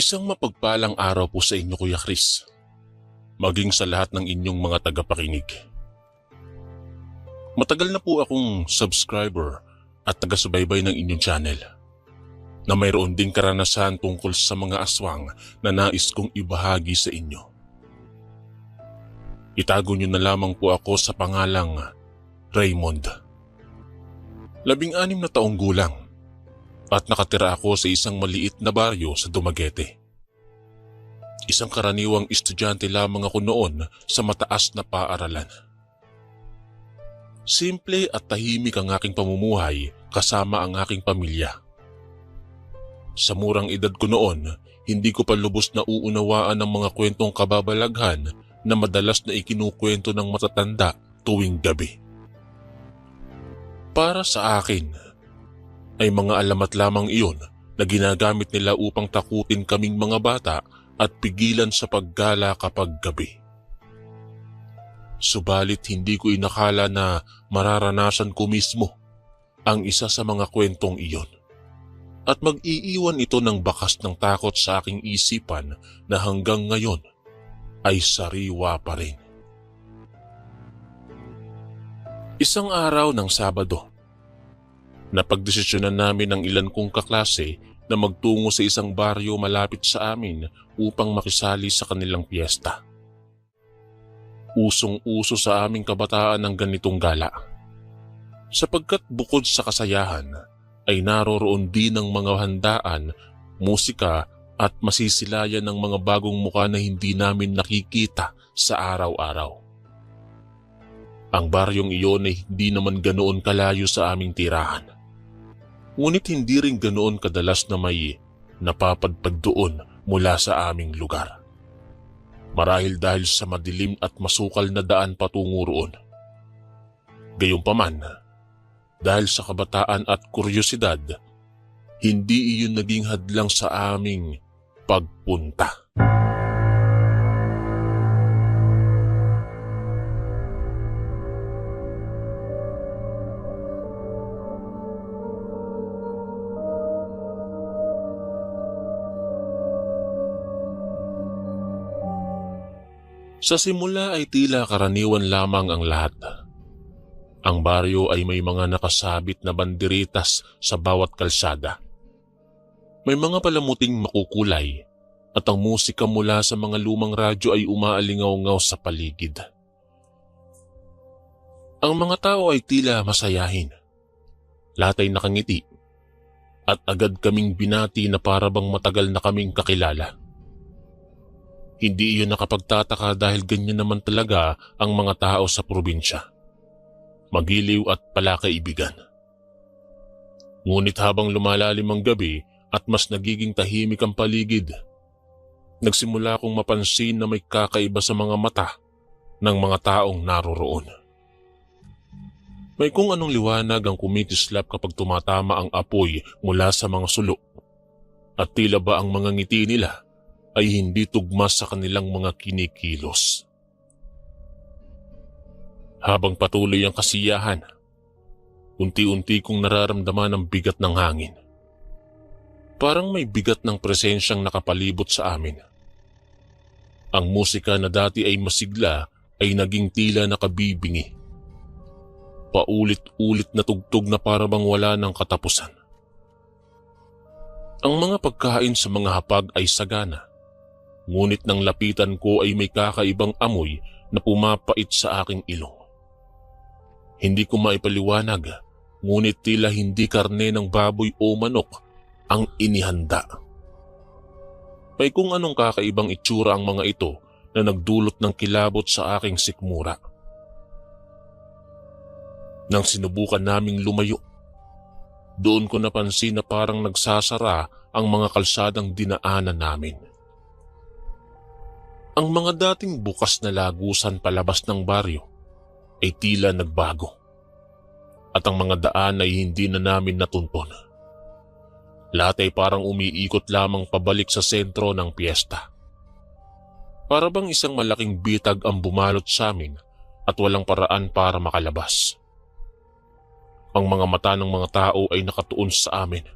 Isang mapagpalang araw po sa inyo, Kuya Chris. Maging sa lahat ng inyong mga tagapakinig. Matagal na po akong subscriber at taga-subaybay ng inyong channel na mayroon ding karanasan tungkol sa mga aswang na nais kong ibahagi sa inyo. Itago niyo na lamang po ako sa pangalang Raymond. 16 na taong gulang at nakatira ako sa isang maliit na baryo sa Dumaguete. Isang karaniwang estudyante lamang ako noon sa mataas na paaralan. Simple at tahimik ang aking pamumuhay kasama ang aking pamilya. Sa murang edad ko noon, hindi ko pa lubos na uunawaan ang mga kwentong kababalaghan na madalas na ikinukwento ng matatanda tuwing gabi. Para sa akin, ay mga alamat lamang iyon na ginagamit nila upang takutin kaming mga bata at pigilan sa paggala kapag gabi. Subalit hindi ko inakala na mararanasan ko mismo ang isa sa mga kwentong iyon. At mag-iiwan ito ng bakas ng takot sa aking isipan na hanggang ngayon ay sariwa pa rin. Isang araw ng Sabado, napagdesisyonan namin ng ilan kong kaklase na magtungo sa isang baryo malapit sa amin upang makisali sa kanilang piyesta. Usong-uso sa aming kabataan ng ganitong gala. Sapagkat bukod sa kasayahan, ay naroroon din ang mga handaan, musika at masisilayan ng mga bagong muka na hindi namin nakikita sa araw-araw. Ang baryong iyon ay hindi naman ganoon kalayo sa aming tirahan. Ngunit hindi rin ganoon kadalas na may napapadpad doon mula sa aming lugar. Marahil dahil sa madilim at masukal na daan patungo roon. Gayunpaman, dahil sa kabataan at kuryosidad, hindi iyon naging hadlang sa aming pagpunta. Sa simula ay tila karaniwan lamang ang lahat. Ang baryo ay may mga nakasabit na banderitas sa bawat kalsada. May mga palamuting makukulay at ang musika mula sa mga lumang radyo ay umaalingaw-ngaw sa paligid. Ang mga tao ay tila masayahin. Lahat ay nakangiti at agad kaming binati na parabang matagal na kaming kakilala. Hindi iyon nakapagtataka dahil ganyan naman talaga ang mga tao sa probinsya. Magiliw at palakaibigan. Ngunit habang lumalalim ang gabi at mas nagiging tahimik ang paligid, nagsimula akong mapansin na may kakaiba sa mga mata ng mga taong naroroon. May kung anong liwanag ang kumikislap kapag tumatama ang apoy mula sa mga sulok, at tila ba ang mga ngiti nila ay hindi tugma sa kanilang mga kinikilos. Habang patuloy ang kasiyahan, unti-unti kong nararamdaman ang bigat ng hangin. Parang may bigat ng presensyang nakapalibot sa amin. Ang musika na dati ay masigla ay naging tila nakabibingi. Paulit-ulit na tugtog na parabang wala ng katapusan. Ang mga pagkain sa mga hapag ay sagana. Ngunit nang lapitan ko ay may kakaibang amoy na pumapait sa aking ilong. Hindi ko maipaliwanag, ngunit tila hindi karne ng baboy o manok ang inihanda. May kung anong kakaibang itsura ang mga ito na nagdulot ng kilabot sa aking sikmura. Nang sinubukan naming lumayo, doon ko napansin na parang nagsasara ang mga kalsadang dinaanan namin. Ang mga dating bukas na lagusan palabas ng baryo ay tila nagbago. At ang mga daan ay hindi na namin natuntun. Lahat ay parang umiikot lamang pabalik sa sentro ng piyesta. Para bang isang malaking bitag ang bumalot sa amin at walang paraan para makalabas. Ang mga mata ng mga tao ay nakatuon sa amin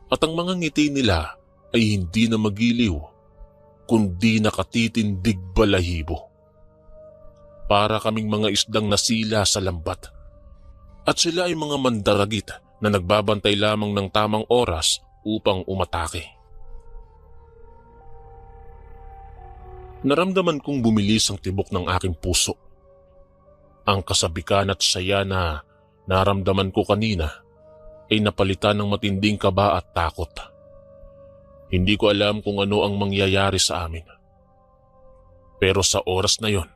at ang mga ngiti nila ay hindi na magiliw, kundi nakatitindig balahibo. Para kaming mga isdang nasila sa lambat. At sila ay mga mandaragit na nagbabantay lamang ng tamang oras upang umatake. Naramdaman kong bumilis ang tibok ng aking puso. Ang kasabikan at saya na naramdaman ko kanina ay napalitan ng matinding kaba at takot. Hindi ko alam kung ano ang mangyayari sa amin. Pero sa oras na yon,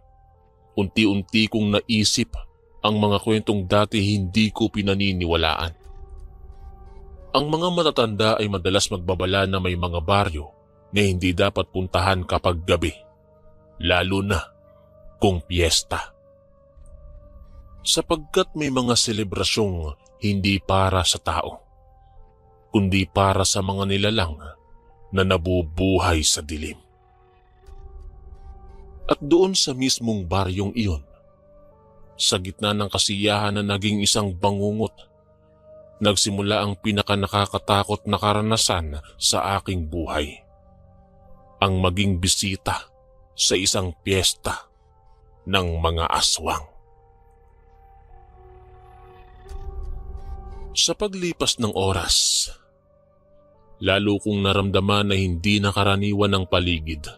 unti-unti kong naisip ang mga kwentong dati hindi ko pinaniniwalaan. Ang mga matatanda ay madalas magbabala na may mga baryo na hindi dapat puntahan kapag gabi, lalo na kung piyesta. Sapagkat may mga selebrasyong hindi para sa tao, kundi para sa mga nilalang na nabubuhay sa dilim. At doon sa mismong baryong iyon, sa gitna ng kasiyahan na naging isang bangungot, nagsimula ang pinakanakakatakot na karanasan sa aking buhay. Ang maging bisita sa isang piyesta ng mga aswang. Sa paglipas ng oras, lalo kong naramdaman na hindi nakaraniwan ang paligid.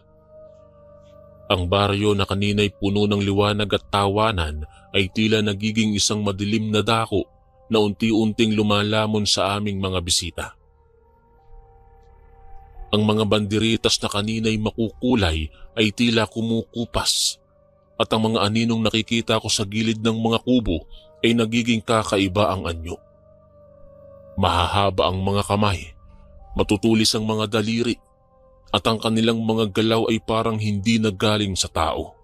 Ang baryo na kanina'y puno ng liwanag at tawanan ay tila nagiging isang madilim na dako na unti-unting lumalamon sa aming mga bisita. Ang mga banderitas na kanina'y makukulay ay tila kumukupas at ang mga aninong nakikita ko sa gilid ng mga kubo ay nagiging kakaiba ang anyo. Mahahaba ang mga kamay, matutulis ang mga daliri, at ang kanilang mga galaw ay parang hindi nagaling sa tao.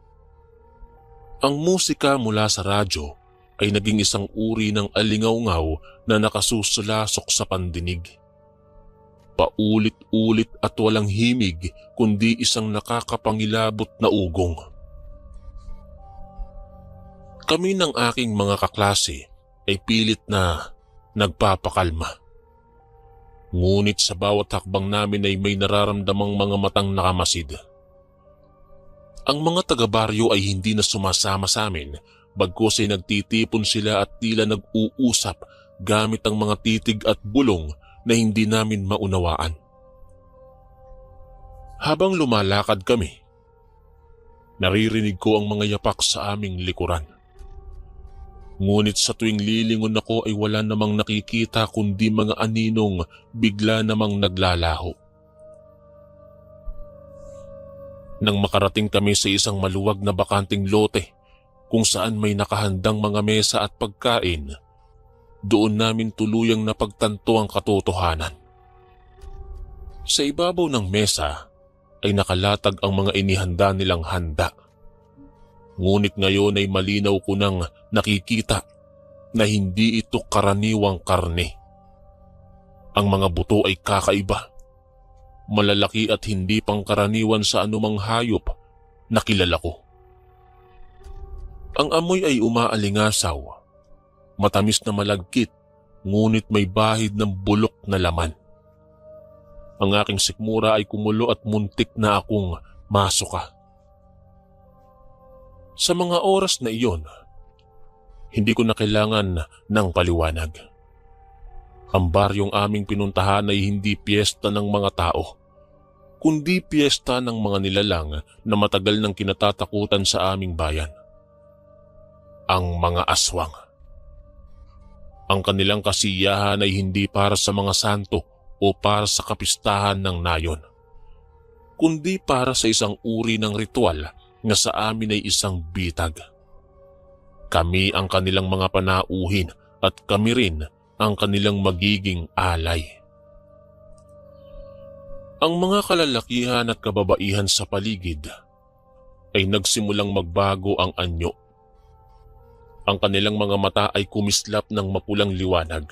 Ang musika mula sa radyo ay naging isang uri ng alingaw-ngaw na nakasusulasok sa pandinig. Paulit-ulit at walang himig kundi isang nakakapangilabot na ugong. Kami ng aking mga kaklase ay pilit na nagpapakalma. Ngunit sa bawat hakbang namin ay may nararamdamang mga matang nakamasid. Ang mga taga-baryo ay hindi na sumasama sa amin, bagkus ay nagtitipon sila at tila nag-uusap gamit ang mga titig at bulong na hindi namin maunawaan. Habang lumalakad kami, naririnig ko ang mga yapak sa aming likuran. Ngunit sa tuwing lilingon ako ay wala namang nakikita kundi mga aninong bigla namang naglalaho. Nang makarating kami sa isang maluwag na bakanting lote kung saan may nakahandang mga mesa at pagkain, doon namin tuluyang napagtanto ang katotohanan. Sa ibabaw ng mesa ay nakalatag ang mga inihanda nilang handa. Ngunit ngayon ay malinaw ko nang nakikita na hindi ito karaniwang karne. Ang mga buto ay kakaiba, malalaki at hindi pangkaraniwan sa anumang hayop na kilala ko. Ang amoy ay umaalingasaw, matamis na malagkit, ngunit may bahid ng bulok na laman. Ang aking sikmura ay kumulo at muntik na akong masuka. Sa mga oras na iyon, hindi ko na kailangan ng paliwanag. Ang baryong aming pinuntahan ay hindi piyesta ng mga tao, kundi piyesta ng mga nilalang na matagal nang kinatatakutan sa aming bayan. Ang mga aswang. Ang kanilang kasiyahan ay hindi para sa mga santo o para sa kapistahan ng nayon, kundi para sa isang uri ng ritual na sa amin ay isang bitag. Kami ang kanilang mga panauhin at kami rin ang kanilang magiging alay. Ang mga kalalakihan at kababaihan sa paligid ay nagsimulang magbago ang anyo. Ang kanilang mga mata ay kumislap ng mapulang liwanag.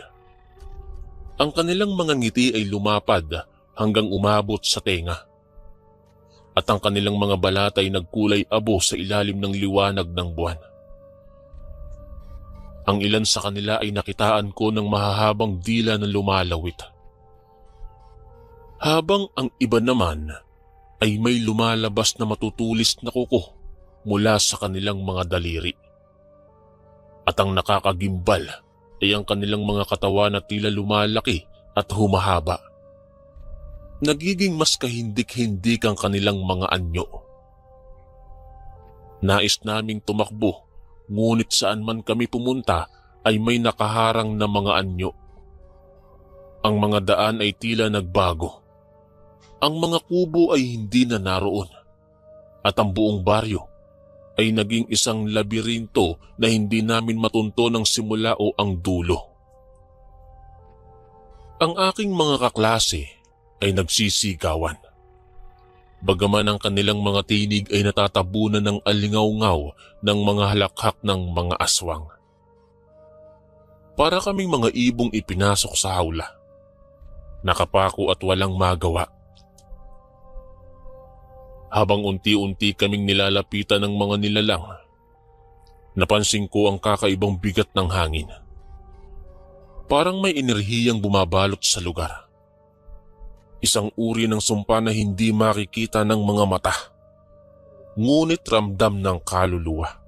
Ang kanilang mga ngiti ay lumapad hanggang umabot sa tenga. At ang kanilang mga balat ay nagkulay abo sa ilalim ng liwanag ng buwan. Ang ilan sa kanila ay nakitaan ko ng mahahabang dila na lumalawit. Habang ang iba naman ay may lumalabas na matutulis na kuko mula sa kanilang mga daliri. At ang nakakagimbal ay ang kanilang mga katawan na tila lumalaki at humahaba. Nagiging mas kahindik-hindik ang kanilang mga anyo. Nais naming tumakbo, ngunit saan man kami pumunta ay may nakaharang na mga anyo. Ang mga daan ay tila nagbago. Ang mga kubo ay hindi na naroon. At ang buong baryo ay naging isang labirinto na hindi namin matunto ng simula o ang dulo. Ang aking mga kaklase ay nagsisigawan. Bagaman ang kanilang mga tinig ay natatabunan ng alingaw-ngaw ng mga halakhak ng mga aswang. Para kaming mga ibong ipinasok sa hawla. Nakapako at walang magawa. Habang unti-unti kaming nilalapitan ng mga nilalang, napansin ko ang kakaibang bigat ng hangin. Parang may enerhiyang bumabalot sa lugar. Isang uri ng sumpa na hindi makikita ng mga mata, ngunit ramdam ng kaluluwa.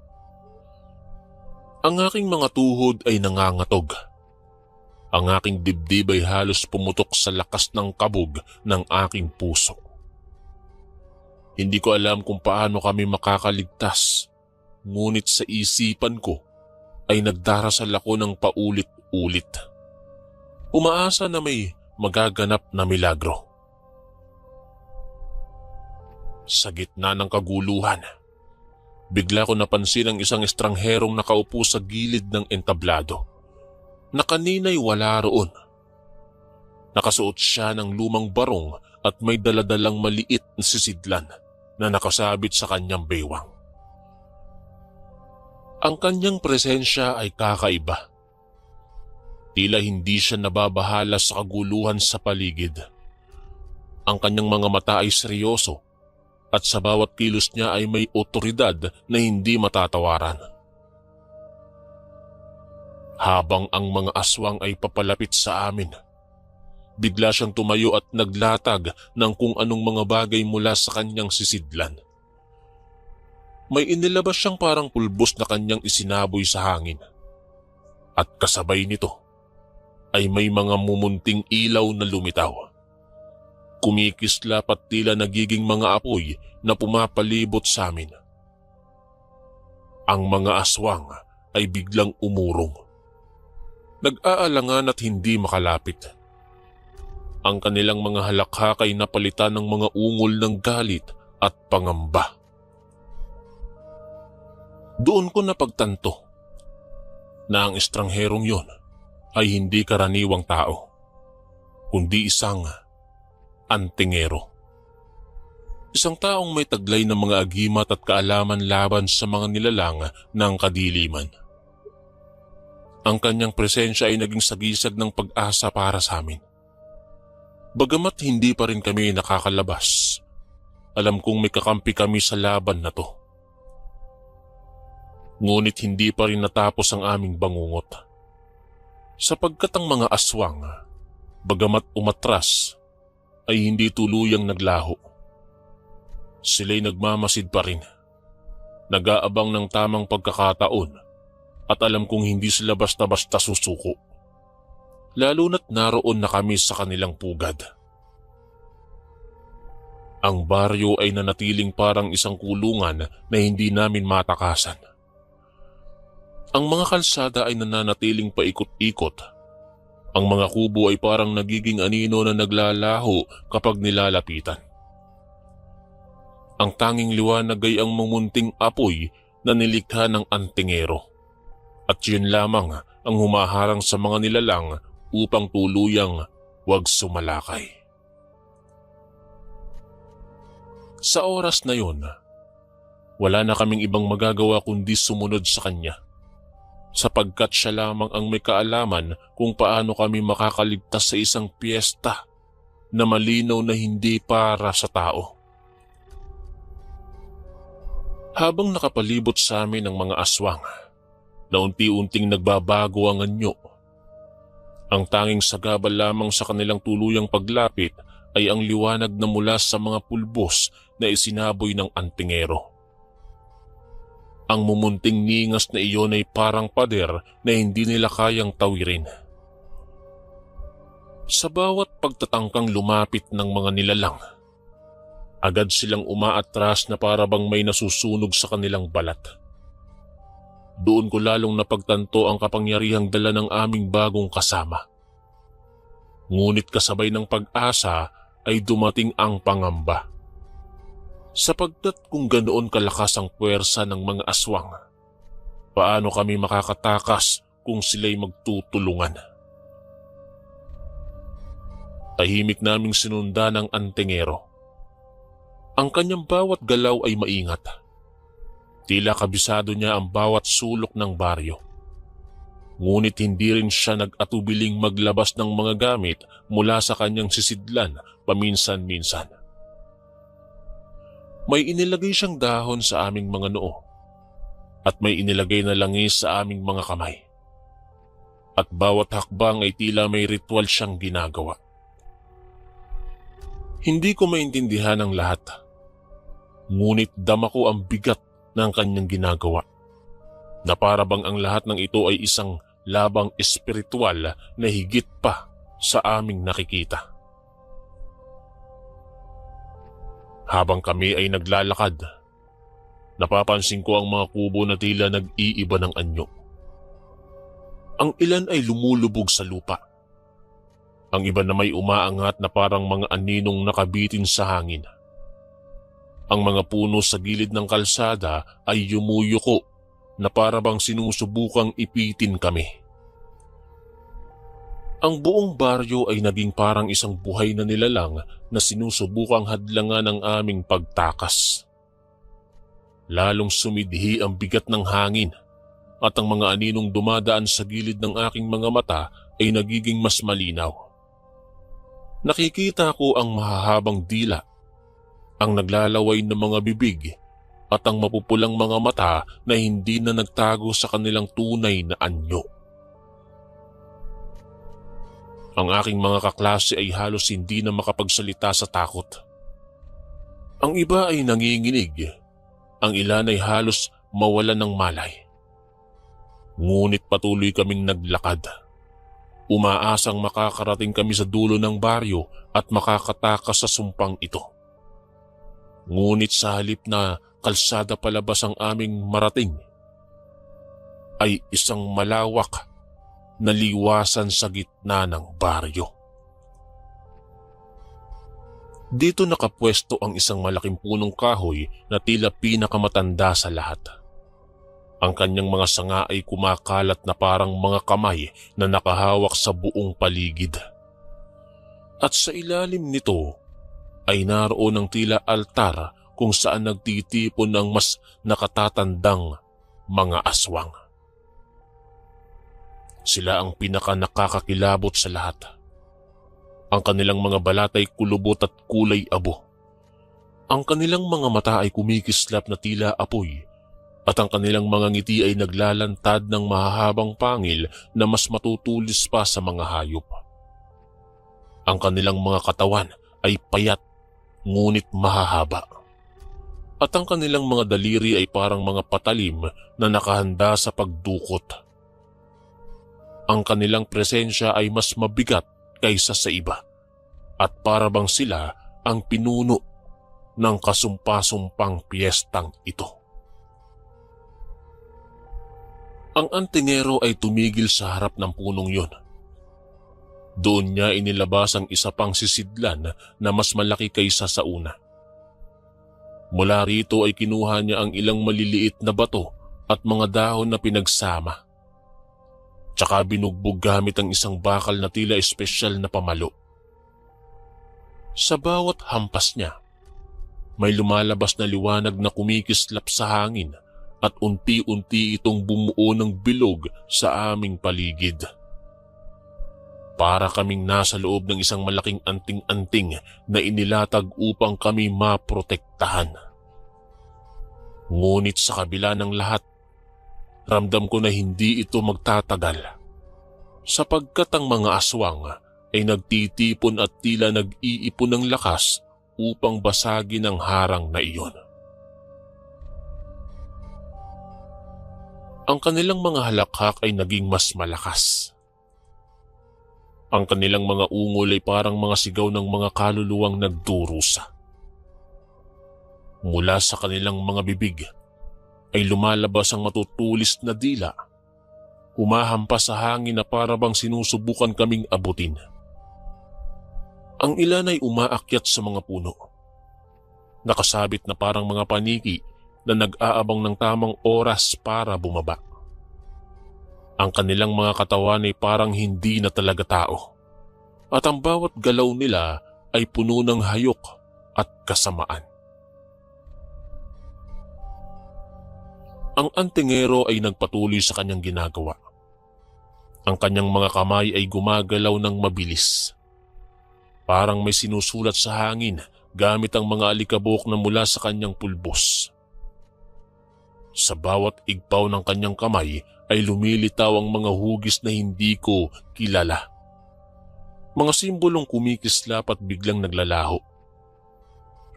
Ang aking mga tuhod ay nangangatog. Ang aking dibdib ay halos pumutok sa lakas ng kabog ng aking puso. Hindi ko alam kung paano kami makakaligtas, ngunit sa isipan ko ay nagdarasal ako ng paulit-ulit. Umaasa na may magaganap na milagro. Sa gitna ng kaguluhan, bigla ko napansin ang isang estrangherong nakaupo sa gilid ng entablado, na kanina'y wala roon. Nakasuot siya ng lumang barong at may daladalang maliit na sisidlan na nakasabit sa kanyang baywang. Ang kanyang presensya ay kakaiba. Tila hindi siya nababahala sa kaguluhan sa paligid. Ang kanyang mga mata ay seryoso at sa bawat kilos niya ay may otoridad na hindi matatawaran. Habang ang mga aswang ay papalapit sa amin, bigla siyang tumayo at naglatag ng kung anong mga bagay mula sa kanyang sisidlan. May inilabas siyang parang pulbos na kanyang isinaboy sa hangin. At kasabay nito ay may mga mumunting ilaw na lumitaw. Kumikislap at tila nagiging mga apoy na pumapalibot sa amin. Ang mga aswang ay biglang umurong. Nag-aalangan at hindi makalapit. Ang kanilang mga halakhak ay napalitan ng mga ungol ng galit at pangamba. Doon ko napagtanto na ang estrangherong yon ay hindi karaniwang tao, kundi isang antingero. Isang taong may taglay ng mga agimat at kaalaman laban sa mga nilalang ng kadiliman. Ang kanyang presensya ay naging sagisag ng pag-asa para sa amin. Bagamat hindi pa rin kami nakakalabas, alam kong may kakampi kami sa laban na to. Ngunit hindi pa rin natapos ang aming bangungot. Sapagkat ang mga aswang, bagamat umatras, ay hindi tuluyang naglaho. Sila'y nagmamasid pa rin, nag-aabang ng tamang pagkakataon at alam kong hindi sila basta-basta susuko. Lalo na't naroon na kami sa kanilang pugad. Ang baryo ay nanatiling parang isang kulungan na hindi namin matakasan. Ang mga kalsada ay nananatiling paikot-ikot. Ang mga kubo ay parang nagiging anino na naglalaho kapag nilalapitan. Ang tanging liwanag ay ang mumunting apoy na nilikha ng antingero. At yun lamang ang humaharang sa mga nilalang upang tuluyang wag sumalakay. Sa oras na yun, wala na kaming ibang magagawa kundi sumunod sa kanya, sapagkat siya lamang ang may kaalaman kung paano kami makakaligtas sa isang piyesta na malinaw na hindi para sa tao. Habang nakapalibot sa amin ang mga aswang, na unti-unting nagbabago ang anyo, ang tanging sagabal lamang sa kanilang tuluyang paglapit ay ang liwanag na mula sa mga pulbos na isinaboy ng antingero. Ang mumunting ningas na iyon ay parang pader na hindi nila kayang tawirin. Sa bawat pagtatangkang lumapit ng mga nilalang, agad silang umaatras na para bang may nasusunog sa kanilang balat. Doon ko lalong napagtanto ang kapangyarihang dala ng aming bagong kasama. Ngunit kasabay ng pag-asa ay dumating ang pangamba. Sapagkat kung ganoon kalakas ang puwersa ng mga aswang, paano kami makakatakas kung sila'y magtutulungan? Tahimik naming sinunda ng antingero. Ang kanyang bawat galaw ay maingat. Tila kabisado niya ang bawat sulok ng baryo. Ngunit hindi rin siya nag-atubiling maglabas ng mga gamit mula sa kanyang sisidlan paminsan-minsan. May inilagay siyang dahon sa aming mga noo at may inilagay na langis sa aming mga kamay. At bawat hakbang ay tila may ritual siyang ginagawa. Hindi ko maintindihan ang lahat, ngunit dama ko ang bigat ng kanyang ginagawa, na para bang ang lahat ng ito ay isang labang espiritual na higit pa sa aming nakikita. Habang kami ay naglalakad, napapansin ko ang mga kubo na tila nag-iiba ng anyo. Ang ilan ay lumulubog sa lupa. Ang iba na may umaangat na parang mga aninong nakabitin sa hangin. Ang mga puno sa gilid ng kalsada ay yumuyuko na para bang sinusubukang ipitin kami. Ang buong baryo ay naging parang isang buhay na nilalang na sinusubukang hadlangan ng aming pagtakas. Lalong sumidhi ang bigat ng hangin at ang mga aninong dumadaan sa gilid ng aking mga mata ay nagiging mas malinaw. Nakikita ko ang mahahabang dila, ang naglalaway na mga bibig at ang mapupulang mga mata na hindi na nagtago sa kanilang tunay na anyo. Ang aking mga kaklase ay halos hindi na makapagsalita sa takot. Ang iba ay nanginginig, ang ilan ay halos mawalan ng malay. Ngunit patuloy kaming naglakad. Umaasang makakarating kami sa dulo ng baryo at makakatakas sa sumpang ito. Ngunit sa halip na kalsada palabas ang aming marating, ay isang malawak na liwasan sa gitna ng baryo. Dito nakapwesto ang isang malaking punong kahoy na tila pinakamatanda sa lahat. Ang kanyang mga sanga ay kumakalat na parang mga kamay na nakahawak sa buong paligid. At sa ilalim nito ay naroon ang tila altar kung saan nagtitipon ang mas nakatatandang mga aswang. Sila ang pinaka nakakakilabot sa lahat. Ang kanilang mga balat ay kulubot at kulay abo. Ang kanilang mga mata ay kumikislap na tila apoy at ang kanilang mga ngiti ay naglalantad ng mahahabang pangil na mas matutulis pa sa mga hayop. Ang kanilang mga katawan ay payat ngunit mahahaba. At ang kanilang mga daliri ay parang mga patalim na nakahanda sa pagdukot. Ang kanilang presensya ay mas mabigat kaysa sa iba at para bang sila ang pinuno ng kasumpa-sumpang piyestang ito. Ang antingero ay tumigil sa harap ng punong yun. Doon niya inilabas ang isa pang sisidlan na mas malaki kaysa sa una. Mula rito ay kinuha niya ang ilang maliliit na bato at mga dahon na pinagsama. Tsaka binugbog gamit ang isang bakal na tila espesyal na pamalo. Sa bawat hampas niya, may lumalabas na liwanag na kumikislap sa hangin at unti-unti itong bumuo ng bilog sa aming paligid. Para kaming nasa loob ng isang malaking anting-anting na inilatag upang kami maprotektahan. Ngunit sa kabila ng lahat, ramdam ko na hindi ito magtatagal, sapagkat ang mga aswang ay nagtitipon at tila nag-iipon ng lakas upang basagin ang harang na iyon. Ang kanilang mga halakhak ay naging mas malakas. Ang kanilang mga ungol ay parang mga sigaw ng mga kaluluwang nagdurusa. Mula sa kanilang mga bibig ay lumalabas ang matutulis na dila, humahampas sa hangin na parabang sinusubukan kaming abutin. Ang ilan ay umaakyat sa mga puno, nakasabit na parang mga paniki na nag-aabang ng tamang oras para bumaba. Ang kanilang mga katawan ay parang hindi na talaga tao, at ang bawat galaw nila ay puno ng hayok at kasamaan. Ang antingero ay nagpatuloy sa kanyang ginagawa. Ang kanyang mga kamay ay gumagalaw ng mabilis. Parang may sinusulat sa hangin gamit ang mga alikabok na mula sa kanyang pulbos. Sa bawat igpaw ng kanyang kamay ay lumilitaw ang mga hugis na hindi ko kilala. Mga simbolong kumikislap at biglang naglalaho.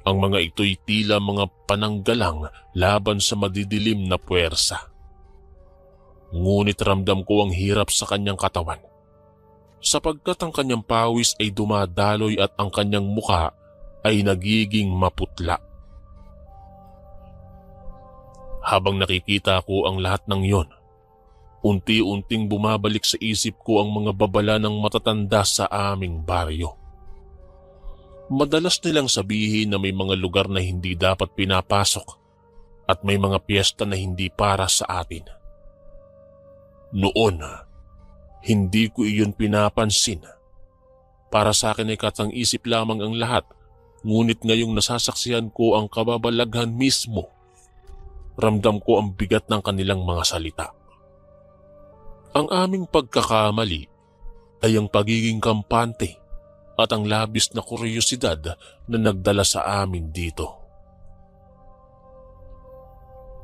Ang mga ito'y tila mga pananggalang laban sa madidilim na puwersa. Ngunit ramdam ko ang hirap sa kanyang katawan, sapagkat ang kanyang pawis ay dumadaloy at ang kanyang muka ay nagiging maputla. Habang nakikita ko ang lahat ng iyon, unti-unting bumabalik sa isip ko ang mga babala ng matatanda sa aming baryo. Madalas nilang sabihin na may mga lugar na hindi dapat pinapasok at may mga piyesta na hindi para sa atin. Noon, hindi ko iyon pinapansin. Para sa akin ay katang-isip lamang ang lahat, ngunit ngayong nasasaksihan ko ang kababalaghan mismo, ramdam ko ang bigat ng kanilang mga salita. Ang aming pagkakamali ay ang pagiging kampante at ang labis na kuryosidad na nagdala sa amin dito.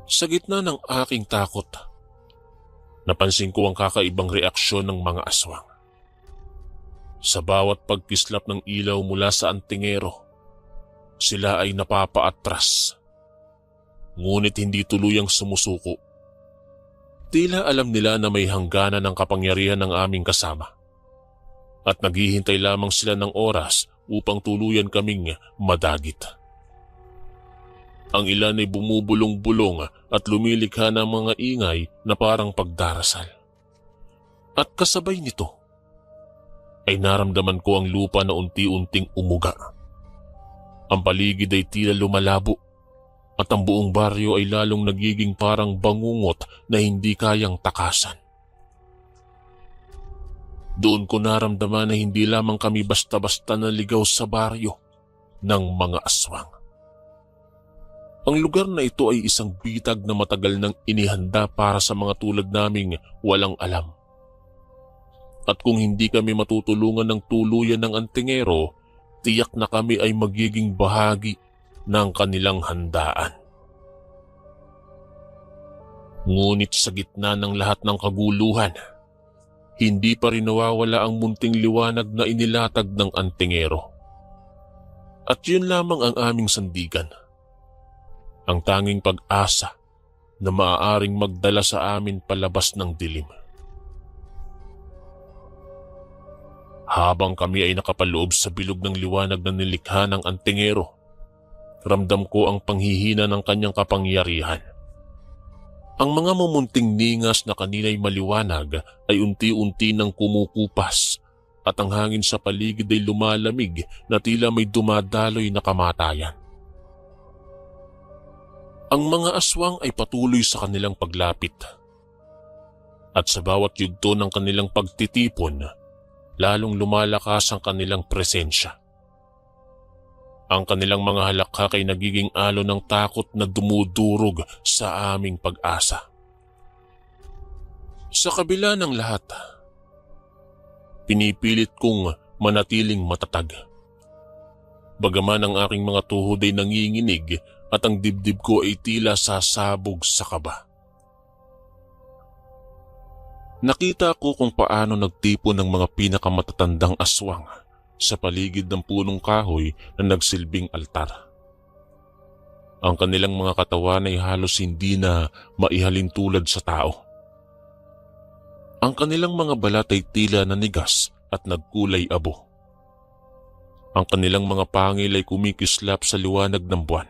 Sa gitna ng aking takot, napansin ko ang kakaibang reaksyon ng mga aswang. Sa bawat pagkislap ng ilaw mula sa antingero, sila ay napapaatras. Ngunit hindi tuluyang sumusuko. Tila alam nila na may hangganan ng kapangyarihan ng aming kasama. At naghihintay lamang sila ng oras upang tuluyan kaming madagit. Ang ilan ay bumubulong-bulong at lumilikha ng mga ingay na parang pagdarasal. At kasabay nito, ay naramdaman ko ang lupa na unti-unting umuga. Ang paligid ay tila lumalabo at ang buong baryo ay lalong nagiging parang bangungot na hindi kayang takasan. Doon ko naramdaman na hindi lamang kami basta-basta naligaw sa baryo ng mga aswang. Ang lugar na ito ay isang bitag na matagal nang inihanda para sa mga tulad naming walang alam. At kung hindi kami matutulungan ng tuluyan ng antingero, tiyak na kami ay magiging bahagi ng kanilang handaan. Ngunit sa gitna ng lahat ng kaguluhan, hindi pa rin nawawala ang munting liwanag na inilatag ng antingero. At yun lamang ang aming sandigan. Ang tanging pag-asa na maaaring magdala sa amin palabas ng dilim. Habang kami ay nakapaloob sa bilog ng liwanag na nilikha ng antingero, ramdam ko ang panghihina ng kanyang kapangyarihan. Ang mga mumunting ningas na kanina'y maliwanag ay unti-unti nang kumukupas at ang hangin sa paligid ay lumalamig na tila may dumadaloy na kamatayan. Ang mga aswang ay patuloy sa kanilang paglapit. At sa bawat yugto ng kanilang pagtitipon, lalong lumalakas ang kanilang presensya. Ang kanilang mga halakhak ay nagiging alon ng takot na dumudurog sa aming pag-asa. Sa kabila ng lahat, pinipilit kong manatiling matatag. Bagaman ang aking mga tuhod ay nanginginig at ang dibdib ko ay tila sasabog sa kaba. Nakita ko kung paano nagtipon ng mga pinakamatatandang aswang sa paligid ng punong kahoy na nagsilbing altar. Ang kanilang mga katawan ay halos hindi na maihalin tulad sa tao. Ang kanilang mga balat ay tila nanigas at nagkulay abo. Ang kanilang mga pangil ay kumikislap sa liwanag ng buwan.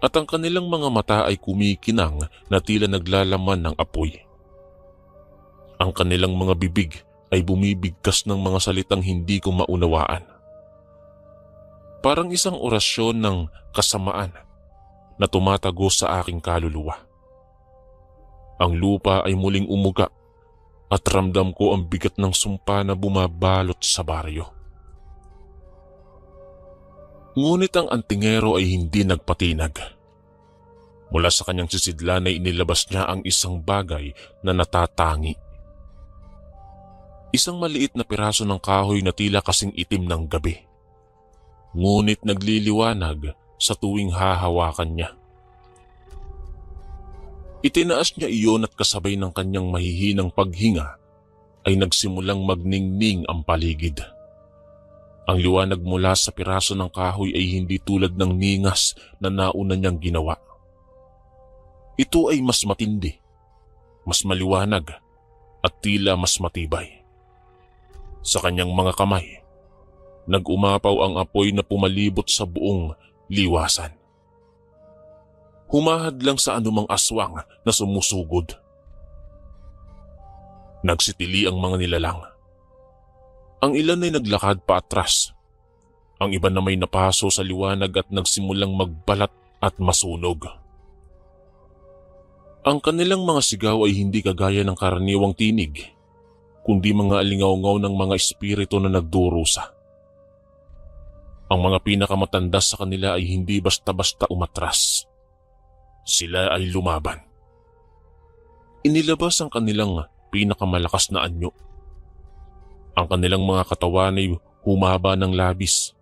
At ang kanilang mga mata ay kumikinang na tila naglalaman ng apoy. Ang kanilang mga bibig ay bumibigkas ng mga salitang hindi ko maunawaan. Parang isang orasyon ng kasamaan na tumatagos sa aking kaluluwa. Ang lupa ay muling umuga at ramdam ko ang bigat ng sumpa na bumabalot sa baryo. Ngunit ang antingero ay hindi nagpatinag. Mula sa kanyang sisidlan ay inilabas niya ang isang bagay na natatangi. Isang maliit na piraso ng kahoy na tila kasing itim ng gabi. Ngunit nagliliwanag sa tuwing hahawakan niya. Itinaas niya iyon at kasabay ng kanyang mahihinang paghinga ay nagsimulang magningning ang paligid. Ang liwanag mula sa piraso ng kahoy ay hindi tulad ng ningas na nauna niyang ginawa. Ito ay mas matindi, mas maliwanag at tila mas matibay. Sa kanyang mga kamay, nag-umapaw ang apoy na pumalibot sa buong liwasan. Humahad lang sa anumang aswang na sumusugod. Nagsitili ang mga nilalang. Ang ilan ay naglakad paatras. Ang iba na may napaso sa liwanag at nagsimulang magbalat at masunog. Ang kanilang mga sigaw ay hindi kagaya ng karaniwang tinig, kundi mga alingaw-ngaw ng mga espiritu na nagdurusa. Ang mga pinakamatanda sa kanila ay hindi basta-basta umatras. Sila ay lumaban. Inilabas ang kanilang pinakamalakas na anyo. Ang kanilang mga katawan ay humaba ng labis.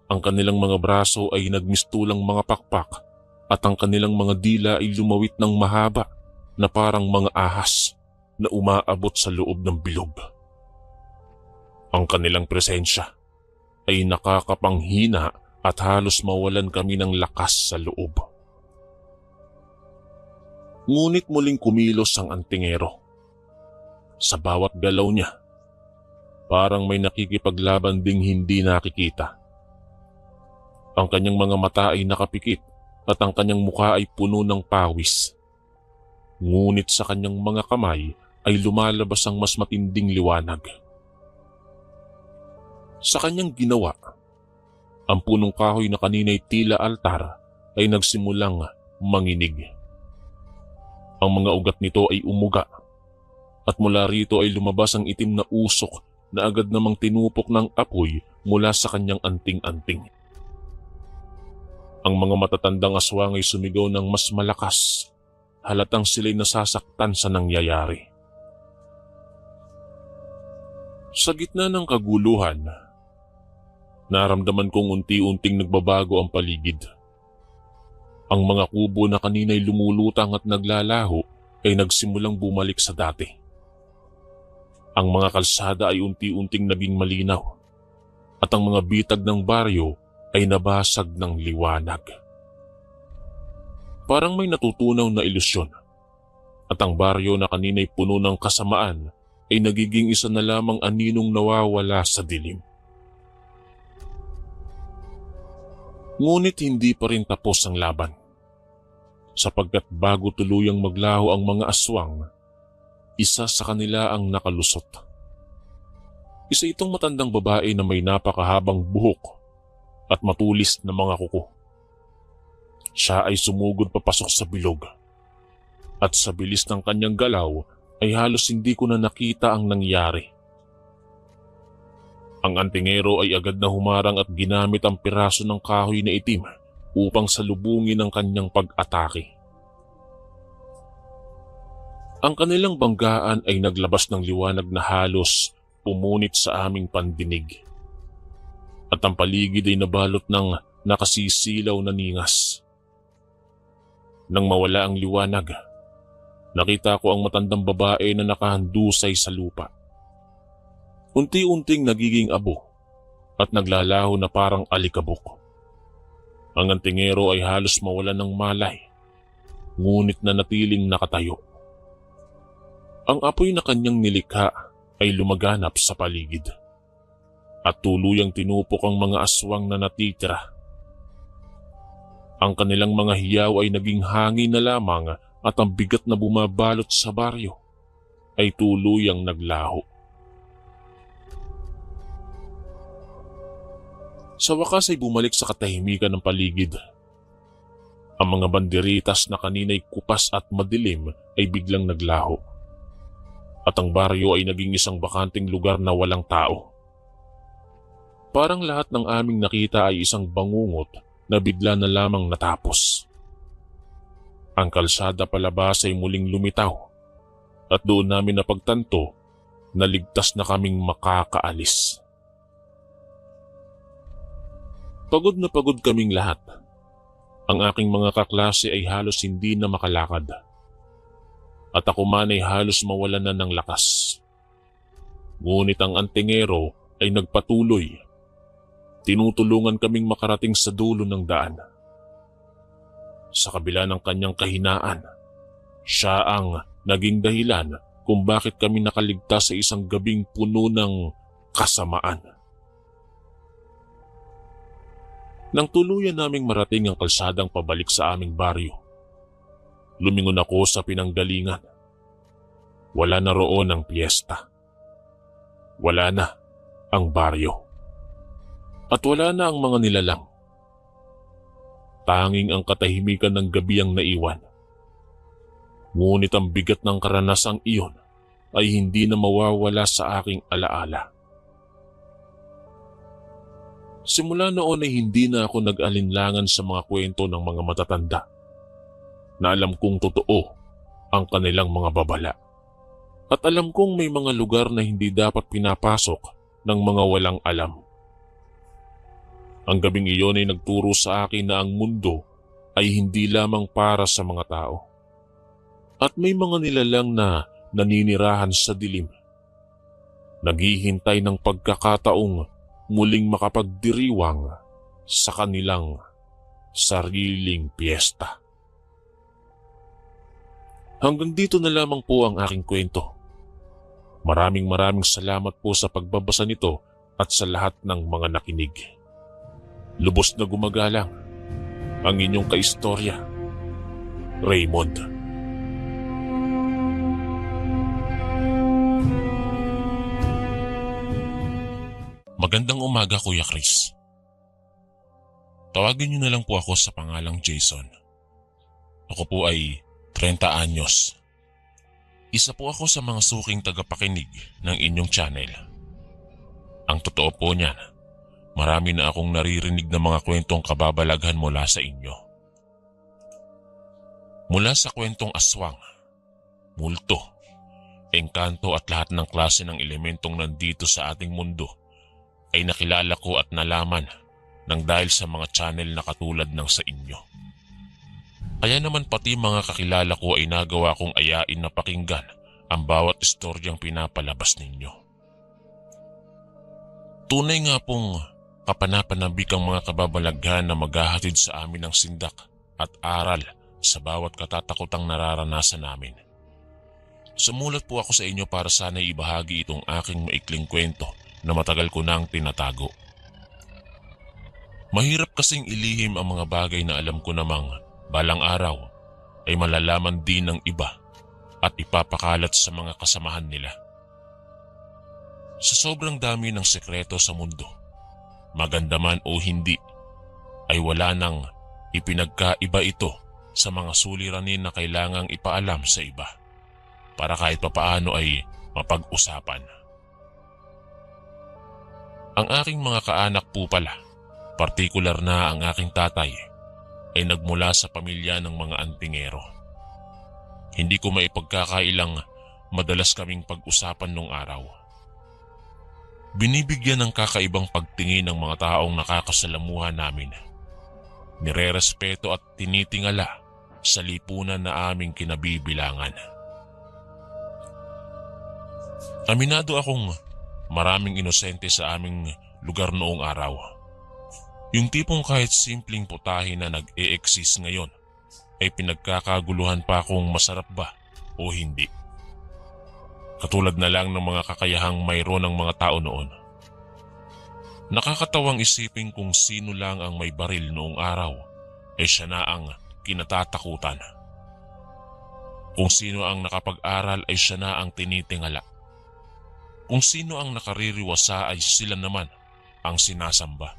Ang kanilang mga braso ay nagmistulang mga pakpak at ang kanilang mga dila ay lumawit ng mahaba na parang mga ahas na umaabot sa loob ng bilog. Ang kanilang presensya ay nakakapanghina at halos mawalan kami ng lakas sa loob. Ngunit muling kumilos ang antingero. Sa bawat galaw niya, parang may nakikipaglaban ding hindi nakikita. Ang kanyang mga mata ay nakapikit at ang kanyang mukha ay puno ng pawis. Ngunit sa kanyang mga kamay ay lumalabas ang mas matinding liwanag. Sa kanyang ginawa, ang punong kahoy na kanina'y tila altar ay nagsimulang manginig. Ang mga ugat nito ay umuga at mula rito ay lumabas ang itim na usok na agad namang tinupok ng apoy mula sa kanyang anting-anting. Ang mga matatandang aswang ay sumigaw ng mas malakas, halatang sila'y nasasaktan sa nangyayari. Sa gitna ng kaguluhan, naramdaman kong unti-unting nagbabago ang paligid. Ang mga kubo na kanina'y lumulutang at naglalaho ay nagsimulang bumalik sa dati. Ang mga kalsada ay unti-unting naging malinaw at ang mga bitag ng baryo ay nabasag ng liwanag. Parang may natutunaw na ilusyon at ang baryo na kanina'y puno ng kasamaan ay nagiging isa na lamang aninong nawawala sa dilim. Ngunit hindi pa rin tapos ang laban, sapagkat bago tuluyang maglaho ang mga aswang, isa sa kanila ang nakalusot. Isa itong matandang babae na may napakahabang buhok at matulis na mga kuko. Siya ay sumugod papasok sa bilog at sa bilis ng kanyang galaw ay halos hindi ko na nakita ang nangyari. Ang antingero ay agad na humarang at ginamit ang piraso ng kahoy na itim upang salubungin ang kanyang pag-atake. Ang kanilang banggaan ay naglabas ng liwanag na halos pumunit sa aming pandinig. At ang paligid ay nabalot ng nakasisilaw na ningas. Nang mawala ang liwanag, Nakita ko ang matandang babae na nakahandusay sa lupa. Unti-unting nagiging abo at naglalaho na parang alikabok. Ang antingero ay halos mawalan ng malay, ngunit nanatiling nakatayo. Ang apoy na kanyang nilikha ay lumaganap sa paligid at tuluyang tinupok ang mga aswang na natitira. Ang kanilang mga hiyaw ay naging hangin na lamang at ang bigat na bumabalot sa baryo ay tuluyang naglaho. Sa wakas ay bumalik sa katahimikan ng paligid. Ang mga banderitas na kanina'y kupas at madilim ay biglang naglaho. At ang baryo ay naging isang bakanting lugar na walang tao. Parang lahat ng aming nakita ay isang bangungot na bigla na lamang natapos. Ang kalsada palabas ay muling lumitaw at doon namin napagtanto na ligtas na kaming makakaalis. Pagod na pagod kaming lahat. Ang aking mga kaklase ay halos hindi na makalakad. At ako man ay halos mawalan na ng lakas. Ngunit ang antingero ay nagpatuloy. Tinutulungan kaming makarating sa dulo ng daan. Sa kabila ng kanyang kahinaan, siya ang naging dahilan kung bakit kami nakaligtas sa isang gabing puno ng kasamaan. Nang tuluyan naming marating ang kalsadang pabalik sa aming baryo, lumingon ako sa pinanggalingan. Wala na roon ang piyesta. Wala na ang baryo. At wala na ang mga nilalang. Tanging ang katahimikan ng gabi ang naiwan. Ngunit ang bigat ng karanasang iyon ay hindi na mawawala sa aking alaala. Simula noon ay hindi na ako nag-alinlangan sa mga kwento ng mga matatanda na alam kong totoo ang kanilang mga babala. At alam kong may mga lugar na hindi dapat pinapasok ng mga walang alam. Ang gabing iyon ay nagturo sa akin na ang mundo ay hindi lamang para sa mga tao. At may mga nilalang na naninirahan sa dilim. Naghihintay ng pagkakataong muling makapagdiriwang sa kanilang sariling piyesta. Hanggang dito na lamang po ang aking kwento. Maraming salamat po sa pagbabasa nito at sa lahat ng mga nakinig. Lubos na gumagalang ang inyong kaistorya, Raymond. Magandang umaga, Kuya Chris. Tawagin niyo na lang po ako sa pangalang Jason. Ako po ay 30 anyos. Isa po ako sa mga suking tagapakinig ng inyong channel. Ang totoo po niyan, marami na akong naririnig na mga kwentong kababalaghan mula sa inyo. Mula sa kwentong aswang, multo, engkanto at lahat ng klase ng elementong nandito sa ating mundo ay nakilala ko at nalaman nang dahil sa mga channel na katulad ng sa inyo. Kaya naman pati mga kakilala ko ay nagawa kong ayain na pakinggan ang bawat istoryang pinapalabas ninyo. Tunay nga pong kapanapanabik ang mga kababalaghan na maghahatid sa amin ng sindak at aral sa bawat katatakutang nararanasan namin. Sumulat po ako sa inyo para sana'y ibahagi itong aking maikling kwento na matagal ko nang tinatago. Mahirap kasing ilihim ang mga bagay na alam ko namang balang araw ay malalaman din ng iba at ipapakalat sa mga kasamahan nila. Sa sobrang dami ng sekreto sa mundo, maganda man o hindi, ay wala nang ipinagkaiba ito sa mga suliranin na kailangang ipaalam sa iba para kahit papaano ay mapag-usapan. Ang aking mga kaanak po pala, partikular na ang aking tatay, ay nagmula sa pamilya ng mga antingero. Hindi ko maipagkakailang madalas kaming pag-usapan nung araw. Binibigyan ng kakaibang pagtingin ng mga taong nakakasalamuhan namin. Nirerespeto at tinitingala sa lipunan na aming kinabibilangan. Aminado akong maraming inosente sa aming lugar noong araw. Yung tipong kahit simpleng putahe na nag-e-exist ngayon ay pinagkakaguluhan pa kung masarap ba o hindi. Katulad na lang ng mga kakayahang mayroon ng mga tao noon. Nakakatawang isipin kung sino lang ang may baril noong araw ay siya na ang kinatatakutan. Kung sino ang nakapag-aral ay siya na ang tinitingala. Kung sino ang nakaririwasa ay sila naman ang sinasamba.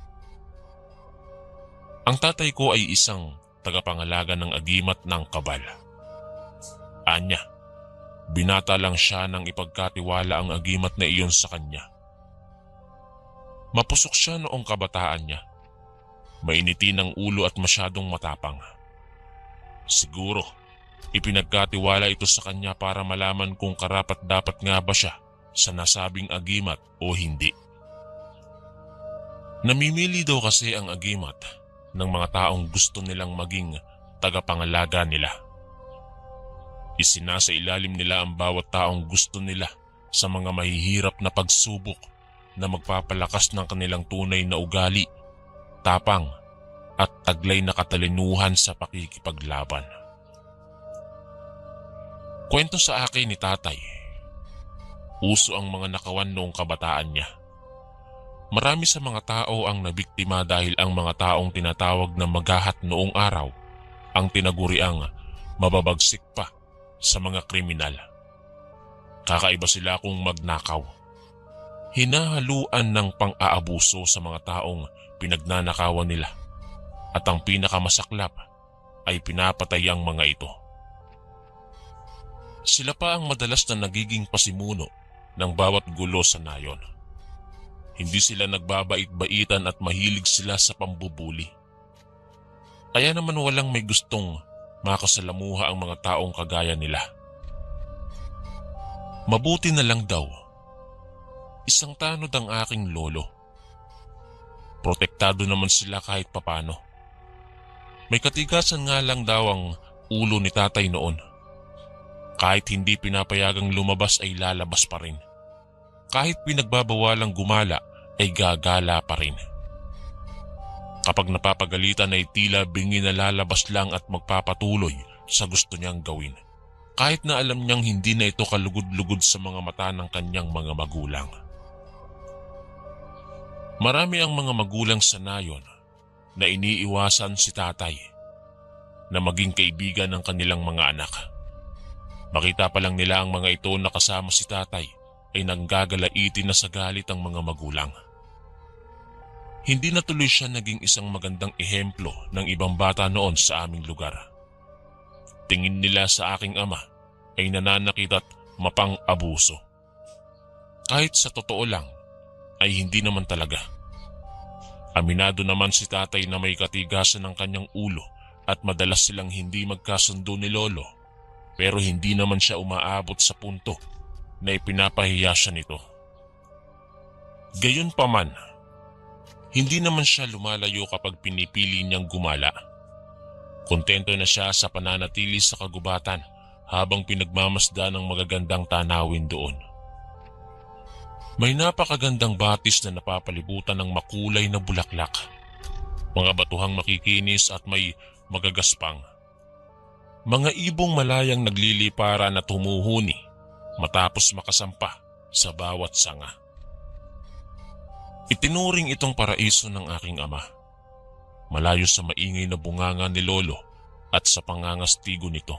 Ang tatay ko ay isang tagapangalaga ng agimat ng kabal. Anya, binata lang siya nang ipagkatiwala ang agimat na iyon sa kanya. Mapusok siya noong kabataan niya. Mainiti ng ulo at masyadong matapang. Siguro, ipinagkatiwala ito sa kanya para malaman kung karapat-dapat nga ba siya sa nasabing agimat o hindi. Namimili daw kasi ang agimat ng mga taong gusto nilang maging tagapangalaga nila. Isinasa ilalim nila ang bawat taong gusto nila sa mga mahihirap na pagsubok na magpapalakas ng kanilang tunay na ugali, tapang at taglay na katalinuhan sa pakikipaglaban. Kwento sa akin ni tatay, uso ang mga nakawan noong kabataan niya. Marami sa mga tao ang nabiktima dahil ang mga taong tinatawag na magahat noong araw ang tinaguriang mababagsik pa sa mga kriminal. Kakaiba sila kung magnakaw. Hinahaluan ng pang-aabuso sa mga taong pinagnanakawan nila at ang pinakamasaklap ay pinapatay ang mga ito. Sila pa ang madalas na nagiging pasimuno ng bawat gulo sa nayon. Hindi sila nagbabait-baitan at mahilig sila sa pambubuli. Kaya naman walang may gustong makasalamuha ang mga taong kagaya nila. Mabuti na lang daw, isang tanod ang aking lolo. Protektado naman sila kahit papano. May katigasan nga lang daw ang ulo ni tatay noon. Kahit hindi pinapayagang lumabas ay lalabas pa rin. Kahit pinagbabawalang gumala ay gagala pa rin. Kapag napapagalitan ay tila bingi na lalabas lang at magpapatuloy sa gusto niyang gawin. Kahit na alam niyang hindi na ito kalugod-lugod sa mga mata ng kanyang mga magulang. Marami ang mga magulang sa nayon na iniiwasan si tatay na maging kaibigan ng kanilang mga anak. Makita pa lang nila ang mga ito na kasama si tatay ay nanggagalaitin na sa galit ang mga magulang. Hindi na tuloy siya naging isang magandang ehemplo ng ibang bata noon sa aming lugar. Tingin nila sa aking ama ay nananakit at mapang-abuso. Kahit sa totoo lang ay hindi naman talaga. Aminado naman si tatay na may katigasan ng kanyang ulo at madalas silang hindi magkasundo ni lolo, pero hindi naman siya umaabot sa punto na ipinapahiya siya nito. Gayunpaman, hindi naman siya lumalayo kapag pinipili niyang gumala. Kontento na siya sa pananatili sa kagubatan habang pinagmamasdan ng magagandang tanawin doon. May napakagandang batis na napapalibutan ng makulay na bulaklak, mga batuhang makikinis at may magagaspang. Mga ibong malayang nagliliparan at humuhuni matapos makasampa sa bawat sanga. Itinuring itong paraiso ng aking ama, malayo sa maingay na bunganga ni lolo at sa pangangastigo nito.